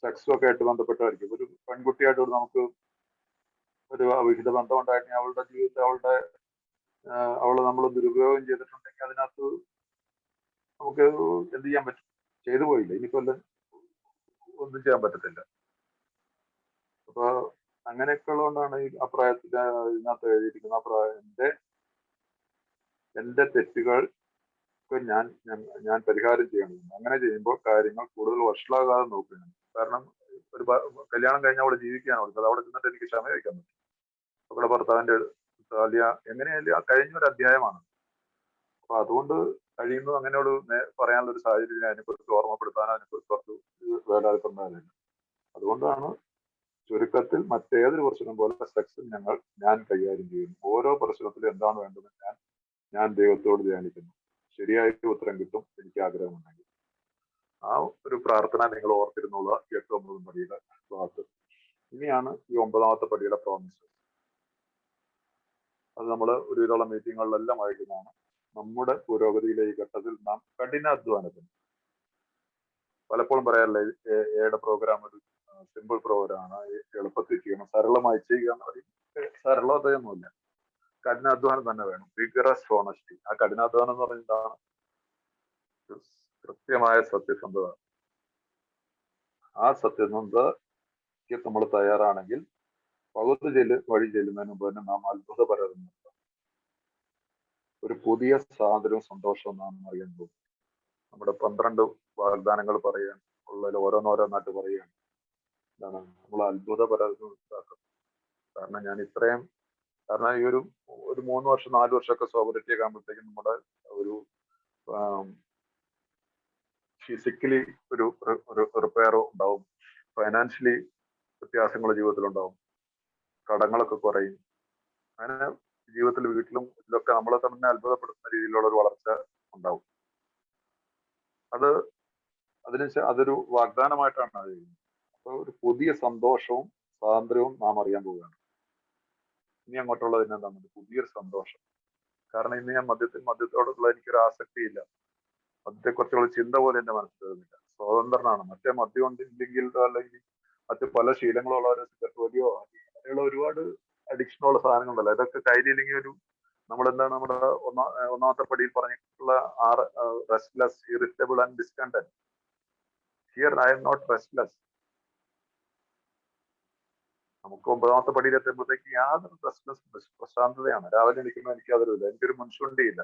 സെക്സും ഒക്കെ ആയിട്ട് ബന്ധപ്പെട്ടായിരിക്കും. ഒരു പെൺകുട്ടിയായിട്ട് നമുക്ക് ഒരു അവിഹിത ബന്ധം ഉണ്ടായിട്ട് അവളുടെ ജീവിതത്തെ അവള് നമ്മൾ ദുരുപയോഗം ചെയ്തിട്ടുണ്ടെങ്കിൽ അതിനകത്ത് നമുക്ക് എന്ത് ചെയ്യാൻ പറ്റും? ചെയ്തു പോയില്ല, ഇനിയിപ്പോ ഒന്നും ചെയ്യാൻ പറ്റത്തില്ല. അപ്പൊ അങ്ങനെയൊക്കെ ഉള്ളതുകൊണ്ടാണ് ഈ അഭിപ്രായത്തിന്റെ ഇതിനകത്ത് എഴുതിയിരിക്കുന്ന എന്റെ തെറ്റുകൾ ഞാൻ പരിഹാരം ചെയ്യണം. അങ്ങനെ ചെയ്യുമ്പോൾ കാര്യങ്ങൾ കൂടുതൽ വഷളാകാതെ നോക്കുകയാണ്. കാരണം ഒരു കല്യാണം കഴിഞ്ഞ അവള് ജീവിക്കാൻ അവൾക്ക് അവിടെ ചെന്നിട്ട് എനിക്ക് ക്ഷമ വയ്ക്കാൻ പറ്റും. അവളുടെ ഭർത്താവിന്റെ എങ്ങനെയായാലും ആ കഴിഞ്ഞ ഒരു അധ്യായമാണ്. അപ്പൊ അതുകൊണ്ട് കഴിയുന്നത് അങ്ങനെയുള്ള പറയാനുള്ള ഒരു സാഹചര്യം അതിനെക്കുറിച്ച് ഓർമ്മപ്പെടുത്താനോ അതിനെക്കുറിച്ച് കുറച്ച് വേലാതിപ്പെടുന്നതല്ല. അതുകൊണ്ടാണ് ചുരുക്കത്തിൽ മറ്റേതൊരു പ്രശ്നം പോലെ സെക്സ് ഞാൻ കൈകാര്യം ചെയ്യുന്നു. ഓരോ പ്രശ്നത്തിലും എന്താണ് വേണ്ടത് ഞാൻ ദൈവത്തോട് ധ്യാനിക്കുന്നു. ശരിയായിട്ട് ഉത്തരം കിട്ടും എനിക്ക് ആഗ്രഹമുണ്ടെങ്കിൽ. ആ ഒരു പ്രാർത്ഥന നിങ്ങൾ ഓർത്തിരുന്നുള്ള 8-9 പടിയുടെ ഭാഗത്ത്. ഇനിയാണ് ഈ 9ാമത്തെ പടിയുടെ പ്രോമിസ്. അത് നമ്മൾ ഒരുവിധമുള്ള മീറ്റിങ്ങുകളിലെല്ലാം വായിക്കുന്നതാണ്. നമ്മുടെ പുരോഗതിയിലെ ഈ ഘട്ടത്തിൽ നാം കഠിനാധ്വാനത്തിന്, പലപ്പോഴും പറയാറില്ല എയുടെ പ്രോഗ്രാം ഒരു സിമ്പിൾ പ്രോഗ്രാമാണ്, എളുപ്പത്തിൽ ചെയ്യണം, സരളമായി ചെയ്യുക എന്ന് പറയും. സരളതയൊന്നുമില്ല, കഠിനാധ്വാനം തന്നെ വേണം. Vigorous honesty. ആ കഠിനാധ്വാനം എന്ന് പറയുന്നതാണ് കൃത്യമായ സത്യസന്ധത. ആ സത്യസന്ധതയ്ക്ക് നമ്മൾ തയ്യാറാണെങ്കിൽ പകുതി വഴി ചെല്ലുന്നതിന് മുമ്പ് തന്നെ നാം അത്ഭുതപരത ഒരു പുതിയ സ്വാതന്ത്ര്യവും സന്തോഷവും നാം അറിയാൻ പോകും. നമ്മുടെ 12 വാഗ്ദാനങ്ങൾ പറയാൻ ഉള്ളതിൽ ഓരോന്നോരോന്നായിട്ട് പറയുകയാണ്. എന്താണ് നമ്മൾ അത്ഭുതപരത. കാരണം ഞാൻ ഇത്രയും, കാരണം ഈ ഒരു 3 വർഷം 4 വർഷമൊക്കെ സോബറിറ്റി ഒക്കെ ആകുമ്പോഴത്തേക്കും നമ്മുടെ ഒരു ഫിസിക്കലി ഒരു റിപ്പയറോ ഉണ്ടാവും, ഫൈനാൻഷ്യലി വ്യത്യാസങ്ങൾ ജീവിതത്തിലുണ്ടാവും, കടങ്ങളൊക്കെ കുറയും. അങ്ങനെ ജീവിതത്തിൽ വീട്ടിലും ഇതിലൊക്കെ നമ്മളെ തന്നെ അത്ഭുതപ്പെടുത്തുന്ന രീതിയിലുള്ള ഒരു വളർച്ച ഉണ്ടാവും. അതൊരു വാഗ്ദാനമായിട്ടാണ് അത് ചെയ്യുന്നത്. അപ്പോൾ ഒരു പുതിയ സന്തോഷവും സ്വാതന്ത്ര്യവും നാം അറിയാൻ പോവുകയാണ്. ഇനി അങ്ങോട്ടുള്ളത് എന്താണ്? പുതിയൊരു സന്തോഷം. കാരണം ഇന്ന് ഞാൻ മദ്യത്തോടുള്ള എനിക്കൊരു ആസക്തിയില്ല. മദ്യത്തെക്കുറിച്ചുള്ള ചിന്ത പോലെ എന്റെ മനസ്സിൽ വരുന്നില്ല. സ്വതന്ത്രനാണ്. മറ്റേ മദ്യം കൊണ്ടില്ലെങ്കിൽ അല്ലെങ്കിൽ മറ്റു പല ശീലങ്ങളുള്ളവരെ സിഗരറ്റ് വലിയോ അങ്ങനെയുള്ള ഒരുപാട് അഡിക്ഷനുള്ള സാധനങ്ങളുണ്ടല്ലോ. ഇതൊക്കെ കയ്യിലില്ലെങ്കിൽ നമ്മളെന്താണ് നമ്മുടെ ഒന്നാമത്തെ പടിയിൽ പറഞ്ഞിട്ടുള്ള 6 restless, irritable and discontent. Here I am not restless. നമുക്ക് 9ാമത്തെ പടിയിൽ എത്തുമ്പോഴത്തേക്ക് യാതൊരു റെസ്റ്റ്ലെസ്, പ്രശാന്തതയാണ്. രാവിലെ എണീക്കുമ്പോൾ എനിക്ക് അതൊരുമില്ല. എനിക്കൊരു മുൻഷുണ്ടിയില്ല.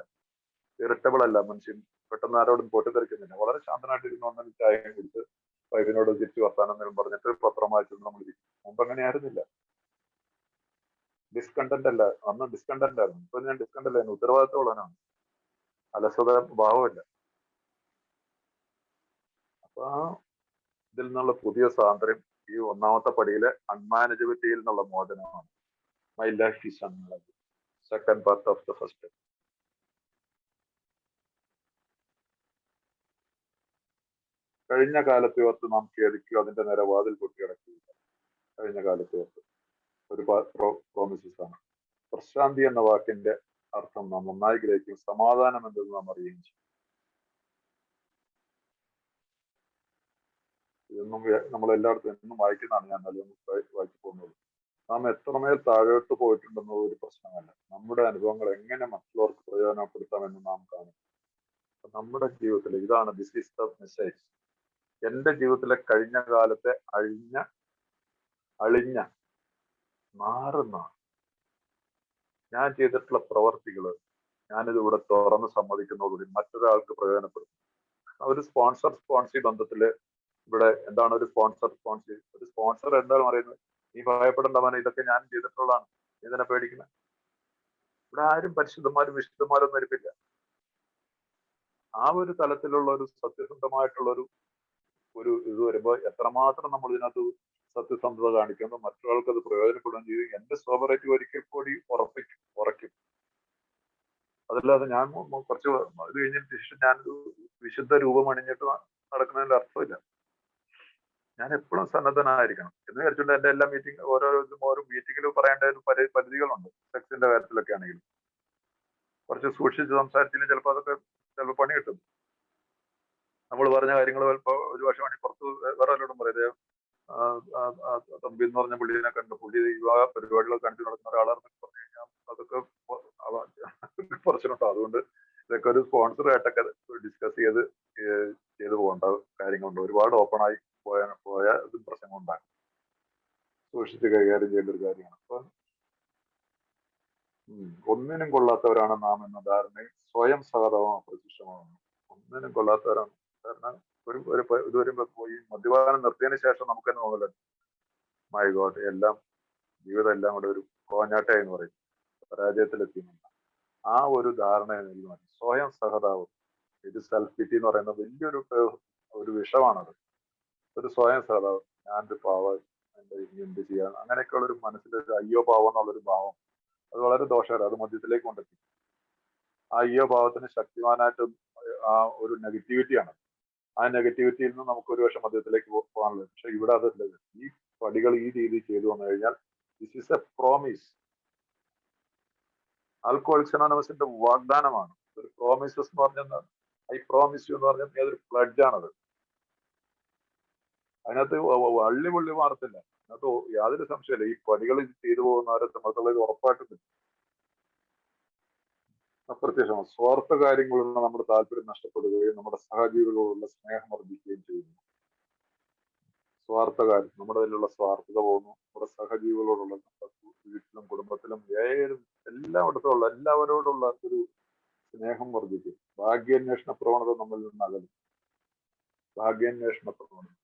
ഇറിറ്റബിൾ അല്ല മനുഷ്യൻ. പെട്ടെന്ന് ആരോടും പൊട്ടിത്തെറിക്കുന്നില്ല. വളരെ ശാന്തനായിട്ടിരുന്ന് വന്നാൽ ചായയും കുടിച്ച് വൈഫിനോട് തിരിച്ചു വർത്താനം പറഞ്ഞിട്ട് പത്രം വായിച്ചിട്ട് നമ്മൾ ഇരിക്കും. മുമ്പ് അങ്ങനെ ആയിരുന്നില്ല. ഡിസ്കണ്ടന്റ് അല്ല. അന്ന് ഡിസ്കണ്ടന്റ് ആയിരുന്നു. ഇപ്പൊ ഞാൻ ഡിസ്കണ്ടന്റ് ആയിരുന്നു. ഉത്തരവാദിത്തമുള്ളവനാണ്. അലസത ഭാവമില്ല. അപ്പൊ ഇതിൽ നിന്നുള്ള പുതിയ സ്വാതന്ത്ര്യം ഈ 1ാമത്തെ പടിയിലെ അൺമാനേജബിലിറ്റിയിൽ നിന്നുള്ള മോചനമാണ്. My life is unmanageable. Second part of the first. കഴിഞ്ഞ കാലത്തെ ഓർത്ത് നാം ഖേദിക്കുക, അതിന്റെ നേരെ വാതിൽ കൊട്ടിയടക്കുകയില്ല. കഴിഞ്ഞ കാലത്തെ ഓർത്ത് ഒരു പ്രോമിസസ് ആണ്. പ്രശാന്തി എന്ന വാക്കിന്റെ അർത്ഥം നാം നന്നായി ഗ്രഹിക്കും. സമാധാനം എന്തെന്ന് നാം അറിയുകയും ചെയ്യും. ഇതൊന്നും നമ്മളെല്ലായിടത്തും എന്നും വായിക്കുന്നതാണ്. ഞാൻ നല്ലൊന്നും വായിച്ചു പോകുന്നത്. നാം എത്രമേൽ താഴോട്ട് പോയിട്ടുണ്ടെന്നത് ഒരു പ്രശ്നമല്ല. നമ്മുടെ അനുഭവങ്ങൾ എങ്ങനെ മറ്റുള്ളവർക്ക് പ്രയോജനപ്പെടുത്താമെന്ന് നാം കാണും. നമ്മുടെ ജീവിതത്തിൽ ഇതാണ് ദിസ് ഈസ് ദ മെസ്സേജ്. എന്റെ ജീവിതത്തിലെ കഴിഞ്ഞ കാലത്തെ അളിഞ്ഞ മാറുന്ന ഞാൻ ചെയ്തിട്ടുള്ള പ്രവർത്തികള് ഞാനിതിവിടെ തുറന്ന് സമ്മതിക്കുന്നതോടുകൂടി മറ്റൊരാൾക്ക് പ്രയോജനപ്പെടുത്തും. ഒരു സ്പോൺസി ബന്ധത്തില് ഇവിടെ എന്താണ് ഒരു സ്പോൺസർ എന്താണ് പറയുന്നത്? നീ ഭയപ്പെടേണ്ടവനെ, ഇതൊക്കെ ഞാൻ ചെയ്തിട്ടുള്ളതാണ്, ഇതിനെ പേടിക്കുന്നത്. ഇവിടെ ആരും പരിശുദ്ധന്മാരും വിശുദ്ധന്മാരൊന്നും ഇരിപ്പില്ല. ആ ഒരു തലത്തിലുള്ള ഒരു സത്യസന്ധമായിട്ടുള്ള ഒരു ഇത് വരുമ്പോൾ എത്രമാത്രം നമ്മൾ ഇതിനകത്ത് സത്യസന്ധത കാണിക്കുന്നു, മറ്റൊരാൾക്ക് അത് പ്രയോജനപ്പെടുകയും ചെയ്യും. എന്റെ സോബറേറ്റ് ഒരിക്കൽ കൂടി ഉറയ്ക്കും. അതല്ലാതെ ഞാൻ കുറച്ച് ഇത് കഴിഞ്ഞതിന് ശേഷം ഞാനൊരു വിശുദ്ധ രൂപം അണിഞ്ഞിട്ട് നടക്കുന്നതിന്റെ അർത്ഥമില്ല. ഞാൻ എപ്പോഴും സന്നദ്ധനായിരിക്കണം എന്ന് വിചാരിച്ചുകൊണ്ട് എന്റെ എല്ലാ ഓരോ മീറ്റിങ്ങിലും പറയേണ്ട ഒരു പരിധികളുണ്ട്. സെക്സിന്റെ കാര്യത്തിലൊക്കെ ആണെങ്കിലും കുറച്ച് സൂക്ഷിച്ച് സംസാരിച്ചില്ലെങ്കിൽ ചിലപ്പോൾ പണി കിട്ടും. നമ്മൾ പറഞ്ഞ കാര്യങ്ങൾ ചിലപ്പോൾ ഒരു പക്ഷേ പണി പുറത്ത് വേറെ വല്ലതും പറയുന്നത് തമ്പി എന്ന് പറഞ്ഞ പുള്ളിനെ കണ്ട് പുള്ളി വിവാഹ പരിപാടികളൊക്കെ കാണിച്ചു നടക്കുന്ന ഒരാളാണെന്നൊക്കെ പറഞ്ഞു കഴിഞ്ഞാൽ അതൊക്കെ കുറച്ചിട്ടുണ്ടോ. അതുകൊണ്ട് ഇതൊക്കെ ഒരു സ്പോൺസറായിട്ടൊക്കെ ഡിസ്കസ് ചെയ്ത് പോകേണ്ട കാര്യങ്ങളുണ്ട്. ഒരുപാട് ഓപ്പണായി പോയ ഇതും പ്രശ്നങ്ങൾ ഉണ്ടാകും. സൂക്ഷിച്ച് കൈകാര്യം ചെയ്യേണ്ട ഒരു കാര്യമാണ്. അപ്പൊ ഒന്നിനും കൊള്ളാത്തവരാണ് നാം എന്ന ധാരണയിൽ സ്വയം സഹതവും അപ്രത്യക്ഷമാകുന്നു. ഒന്നിനും കൊള്ളാത്തവരാണ്. കാരണം ഇതുവരെ പോയി മദ്യപാനം നിർത്തിയതിനു ശേഷം നമുക്ക് തന്നെ തോന്നല്ലോ, മൈ ഗോഡ്, ജീവിതം എല്ലാം കൂടെ ഒരു കോഞ്ഞാട്ട എന്ന് പറയും, പരാജയത്തിലെത്തിയുന്നുണ്ട്. ആ ഒരു ധാരണയെ നൽകി സ്വയം സഹതാപം. ഇത് സെൽഫ് പിറ്റി എന്ന് പറയുന്ന വലിയൊരു ഒരു വിഷമാണത്. ഒരു സ്വയം സഹതാപം. ഞാനൊരു പാവം, ഇനി എന്ത് ചെയ്യാൻ, അങ്ങനെയൊക്കെയുള്ള ഒരു മനസ്സിലൊരു അയ്യോ പാവം എന്നുള്ളൊരു ഭാവം, അത് വളരെ ദോഷകരം. അത് മദ്യത്തിലേക്ക് കൊണ്ടെത്തി. ആ അയ്യോ ഭാവത്തിന് ശക്തിമാനായിട്ട് ആ ഒരു നെഗറ്റിവിറ്റിയാണ്. ആ നെഗറ്റിവിറ്റിയിൽ നിന്ന് നമുക്ക് ഒരു വർഷം മദ്യത്തിലേക്ക് പോകാനുള്ളത്. പക്ഷെ ഇവിടെ അതല്ല. ഈ പടികൾ ഈ രീതിയിൽ ചെയ്തു വന്നു കഴിഞ്ഞാൽ this is a promise. Alcoholics അനോണിമസിന്റെ വാഗ്ദാനമാണ്. ഒരു പ്രോമിസസ് എന്ന് പറഞ്ഞാൽ ഐ പ്രോമിസ് യു എന്ന് പറഞ്ഞാൽ അതൊരു പ്ലഡ്ജ് ആണത്. അതിനകത്ത് വള്ളി മാറത്തില്ല. അതിനകത്ത് യാതൊരു സംശയമില്ല. ഈ പടികൾ ചെയ്തു പോകുന്നവരെ സംബന്ധിച്ചുള്ള ഉറപ്പായിട്ടുണ്ട്. അപ്രത്യക്ഷമാണ്. സ്വാർത്ഥ കാര്യങ്ങളുള്ള നമ്മുടെ താല്പര്യം നഷ്ടപ്പെടുകയും നമ്മുടെ സഹജീവികളോടുള്ള സ്നേഹം വർദ്ധിക്കുകയും ചെയ്യുന്നു. സ്വാർത്ഥ കാര്യം, നമ്മുടെ ഇതിലുള്ള സ്വാർത്ഥത പോകുന്നു. നമ്മുടെ സഹജീവികളോടുള്ള വീട്ടിലും കുടുംബത്തിലും എല്ലായിടത്തുമുള്ള എല്ലാവരോടുള്ള ഒരു സ്നേഹം വർദ്ധിക്കും. ഭാഗ്യാന്വേഷണ പ്രവണത നമ്മളിൽ നിന്ന് അകലും. ഭാഗ്യാന്വേഷണ പ്രവണത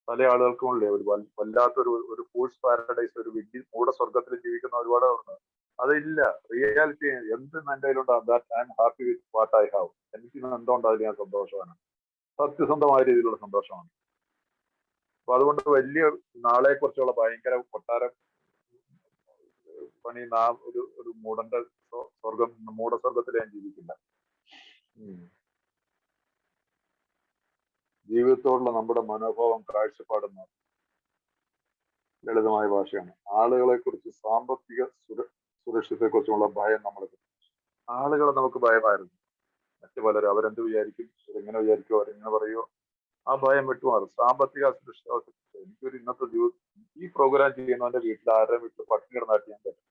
പല ആളുകൾക്കുമുള്ളേ ഒരു വല്ലാത്തൊരു ഒരു ഫൂൾസ് പാരഡൈസ്, ഒരു മൂഢസ്വർഗത്തിൽ ജീവിക്കുന്ന ഒരുപാട് ഉണ്ട്. അതില്ല. റിയാലിറ്റി എന്ത് എന്റെ കയ്യിലുണ്ടോ that I am happy with what I have. എനിക്ക് എന്തുകൊണ്ട് അതിൽ ഞാൻ സന്തോഷമാണ്. സത്യസന്ധമായ രീതിയിലുള്ള സന്തോഷമാണ്. അപ്പൊ അതുകൊണ്ട് വലിയ നാളെ കുറിച്ചുള്ള ഭയങ്കര കൊട്ടാരം പണി ഒരു മൂടന്റെ മൂഢസ്വർഗത്തിൽ ഞാൻ ജീവിക്കില്ല. ജീവിതത്തോടുള്ള നമ്മുടെ മനോഭാവം, കാഴ്ചപ്പാടുന്ന ലളിതമായ ഭാഷയാണ്. ആളുകളെ കുറിച്ച്, സാമ്പത്തിക സുരക്ഷിതത്തെ കുറിച്ചുള്ള ഭയം നമ്മൾക്ക്. ആളുകളെ നമുക്ക് ഭയമായിരുന്നു. മറ്റു പലരും അവരെന്ത് വിചാരിക്കും, അവരെങ്ങനെ വിചാരിക്കും, അവരെങ്ങനെ പറയുമോ, ആ ഭയം വിട്ടുമാറും. സാമ്പത്തിക അസുരക്ഷിത. എനിക്കൊരു ഇന്നത്തെ ഈ പ്രോഗ്രാം ചെയ്യുന്നവന്റെ വീട്ടിൽ ആരുടെ വീട്ടിൽ പട്ടിണി കിടന്നായിട്ട് ഞാൻ പറ്റും.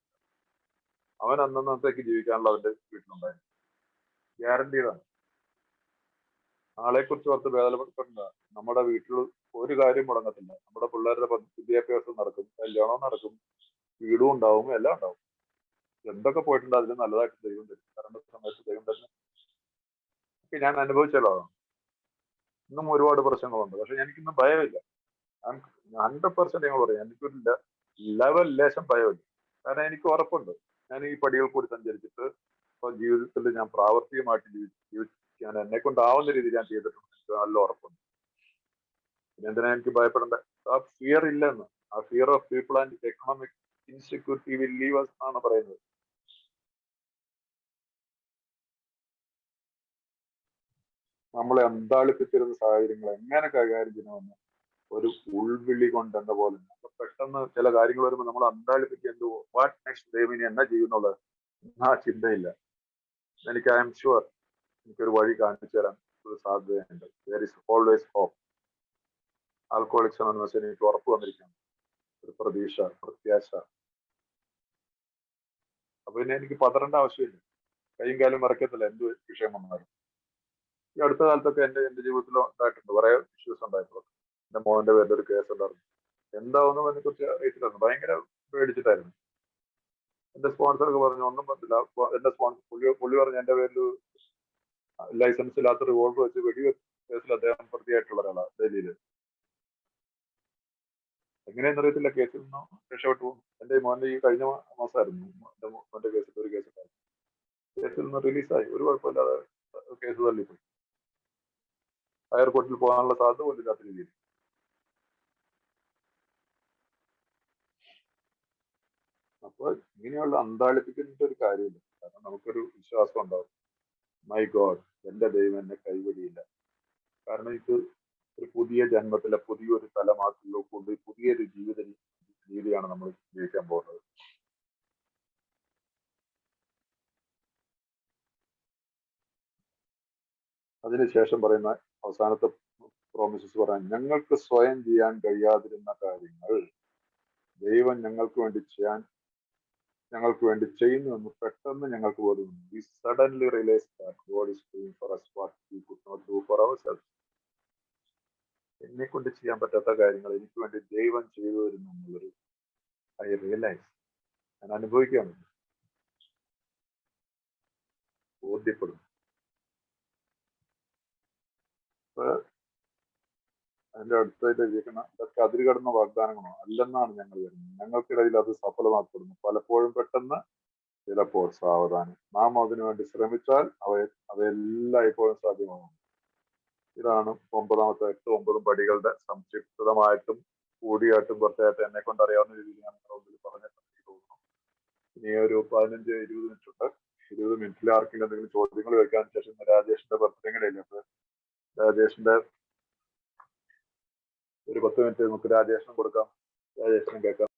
അവൻ അന്നത്തേക്ക് ജീവിക്കാനുള്ള അവന്റെ വീട്ടിലുണ്ടായിരുന്നു. ഗ്യാരണ്ടീഡാണ്. ആളെ കുറിച്ച് ഓർത്ത് വേദനപ്പെട്ടിട്ടുണ്ട്. നമ്മുടെ വീട്ടിൽ ഒരു കാര്യം മുടങ്ങത്തില്ല. നമ്മുടെ പിള്ളേരുടെ വിദ്യാഭ്യാസം നടക്കും, കല്യാണവും നടക്കും, വീടും ഉണ്ടാവും, എല്ലാം ഉണ്ടാവും. എന്തൊക്കെ പോയിട്ടുണ്ട് അതിന് നല്ലതായിട്ട് ദൈവം തരും. കാരണം സമയത്ത് ദൈവം തന്നെ ഞാൻ അനുഭവിച്ചല്ലോ. ഇന്നും ഒരുപാട് പ്രശ്നങ്ങളുണ്ട്. പക്ഷെ എനിക്കിന്നും ഭയമില്ല. 100% ഞങ്ങൾ പറയും, എനിക്കൊരു ലേശം ഭയമില്ല. കാരണം എനിക്ക് ഉറപ്പുണ്ട്, ഞാൻ ഈ പടികൾ കൂടി സഞ്ചരിച്ചിട്ട് ഇപ്പൊ ജീവിതത്തിൽ ഞാൻ പ്രാവർത്തികമായിട്ട് ജീവിക്കാൻ എന്നെ കൊണ്ടാവുന്ന രീതിയിൽ ഞാൻ ചെയ്തിട്ടുണ്ട്. എനിക്ക് നല്ല ഉറപ്പുണ്ട്. പിന്നെ എന്തിനാ എനിക്ക് ഭയപ്പെടേണ്ട? ആ ഫിയർ ഇല്ലെന്ന്. ആ fear of people and economic insecurity will leave us എന്നാണ് പറയുന്നത്. നമ്മളെ അന്താളിപ്പിച്ചിരുന്ന സാഹചര്യങ്ങൾ എങ്ങനെ കൈകാര്യം ചെയ്യണമെന്ന് ഒരു ഉൾവിളി കൊണ്ടെന്ന പോലെ പെട്ടെന്ന് ചില കാര്യങ്ങൾ വരുമ്പോൾ നമ്മൾ അന്താളിപ്പിക്കുക, വാട്ട് നെക്സ്റ്റ്, ദൈവം എന്നാ ചെയ്യുന്നുള്ളത് ആ ചിന്തയില്ല. എനിക്ക് ഐ എം ഷുവർ എനിക്കൊരു വഴി കാണിച്ചു തരാൻ ഒരു സാധ്യതയുണ്ട്. There is always hope. Alcoholics Anonymous എനിക്ക് ഉറപ്പ് വന്നിരിക്കുന്നു. ഒരു പ്രതീക്ഷ, പ്രത്യാശ. അപ്പൊ പിന്നെ എനിക്ക് പതറേണ്ട ആവശ്യമില്ല. കൈയും കാലും മറക്കത്തില്ല എന്ത് വിഷയം വന്നാലും. ഈ അടുത്ത കാലത്തൊക്കെ എന്റെ ജീവിതത്തിൽ ഉണ്ടായിട്ടുണ്ട്, കുറെ ഇഷ്യൂസ് ഉണ്ടായിട്ടുണ്ട്. എന്റെ മോന്റെ പേരിൽ ഒരു കേസ് ഉണ്ടായിരുന്നു. എന്താവുന്നു അതിനെ കുറിച്ച് അറിയത്തില്ലായിരുന്നു. ഭയങ്കര പേടിച്ചിട്ടായിരുന്നു. എന്റെ സ്പോൺസർക്ക് പറഞ്ഞു ഒന്നും പറ്റില്ല. എന്റെ പുള്ളി പറഞ്ഞു എന്റെ പേരിൽ ലൈസൻസ് ഇല്ലാത്ത റിവോൾവർ വെച്ച് കേസിൽ അദ്ദേഹം പ്രതിയായിട്ടുള്ള ഒരാളാണ് ഡൽഹിയില്. എങ്ങനെയെന്നറിയത്തില്ല, കേസിൽ നിന്നും രക്ഷപ്പെട്ടു. എന്റെ മോന്റെ ഈ കഴിഞ്ഞ മാസമായിരുന്നു എന്റെ മോന്റെ കേസിൽ ഒരു കേസ് ഉണ്ടായിരുന്നു. കേസിൽ നിന്ന് റിലീസായി, ഒരു കുഴപ്പമില്ലാതെ കേസ് തള്ളിപ്പോയി. ഹയർ കോർട്ടിൽ പോകാനുള്ള സാധ്യത പോലും ഇല്ലാത്ത രീതിയിൽ. അപ്പൊ ഇങ്ങനെയുള്ള അന്താളിപ്പിക്കുന്ന ഒരു കാര്യമില്ല. കാരണം നമുക്കൊരു വിശ്വാസം ഉണ്ടാവും, മൈ ഗോഡ്, എന്റെ ദൈവം എന്നെ കൈവടിയില്ല. കാരണം ഇത് ഒരു പുതിയ ജന്മത്തിലെ പുതിയൊരു തലമാറ്റിലോ കൊണ്ട് പുതിയൊരു ജീവിത രീതിയാണ് നമ്മൾ ജീവിക്കാൻ പോകുന്നത്. അതിനുശേഷം പറയുന്ന അവസാനത്തെ പ്രോമിസസ് പറയാൻ, ഞങ്ങൾക്ക് സ്വയം ചെയ്യാൻ കഴിയാതിരുന്ന കാര്യങ്ങൾ ദൈവം ഞങ്ങൾക്ക് വേണ്ടി ചെയ്യുന്നുവെന്ന് പെട്ടെന്ന് ഞങ്ങൾക്ക് ബോധ്യമുണ്ട്. We suddenly realized that God is doing for us what we could not do for ourselves. എന്നെ കൊണ്ട് ചെയ്യാൻ പറ്റാത്ത കാര്യങ്ങൾ എനിക്ക് വേണ്ടി ദൈവം ചെയ്തു വരുന്നു എന്നുള്ളൊരു ഐ റിയലൈസ്, ഞാൻ അനുഭവിക്കുകയാണ്, ബോധ്യപ്പെടുന്നു. അപ്പൊ അതിന്റെ അടുത്തായിട്ട് എഴുതിയിരിക്കുന്ന ഇതൊക്കെ അതിരുകടന്ന വാഗ്ദാനങ്ങളോ അല്ലെന്നാണ് ഞങ്ങൾ വരുന്നത്. ഞങ്ങൾക്കിടയിൽ അത് സഫലമാക്കപ്പെടുന്നു. പലപ്പോഴും പെട്ടെന്ന് ചിലപ്പോൾ സാവധാനം. നാം അതിനുവേണ്ടി ശ്രമിച്ചാൽ അവയെല്ലാം ഇപ്പോഴും സാധ്യമാകും. ഇതാണ് 9 പടികളുടെ സംക്ഷിപ്തമായിട്ടും കൂടിയായിട്ടും കുറച്ചായിട്ട് എന്നെ കൊണ്ട് അറിയാവുന്ന രീതിയിൽ ഞാൻ നിങ്ങളുടെ മുമ്പിൽ പറഞ്ഞിട്ടുണ്ടെങ്കിൽ തോന്നുന്നു. ഇനി ഒരു 15-20 മിനിറ്റ് ഉണ്ട്. 20 മിനിറ്റിൽ ആർക്കെങ്കിലും എന്തെങ്കിലും ചോദ്യങ്ങൾ വെക്കാൻ ശേഷം രാജേഷിന്റെ ബർത്ത്ഡേ കൂടെ ഇല്ല. രാജേഷിന്റെ ഒരു 10 മിനിറ്റ് നമുക്ക് രാജേഷിനും കൊടുക്കാം, രാജേഷിനും കേൾക്കാം.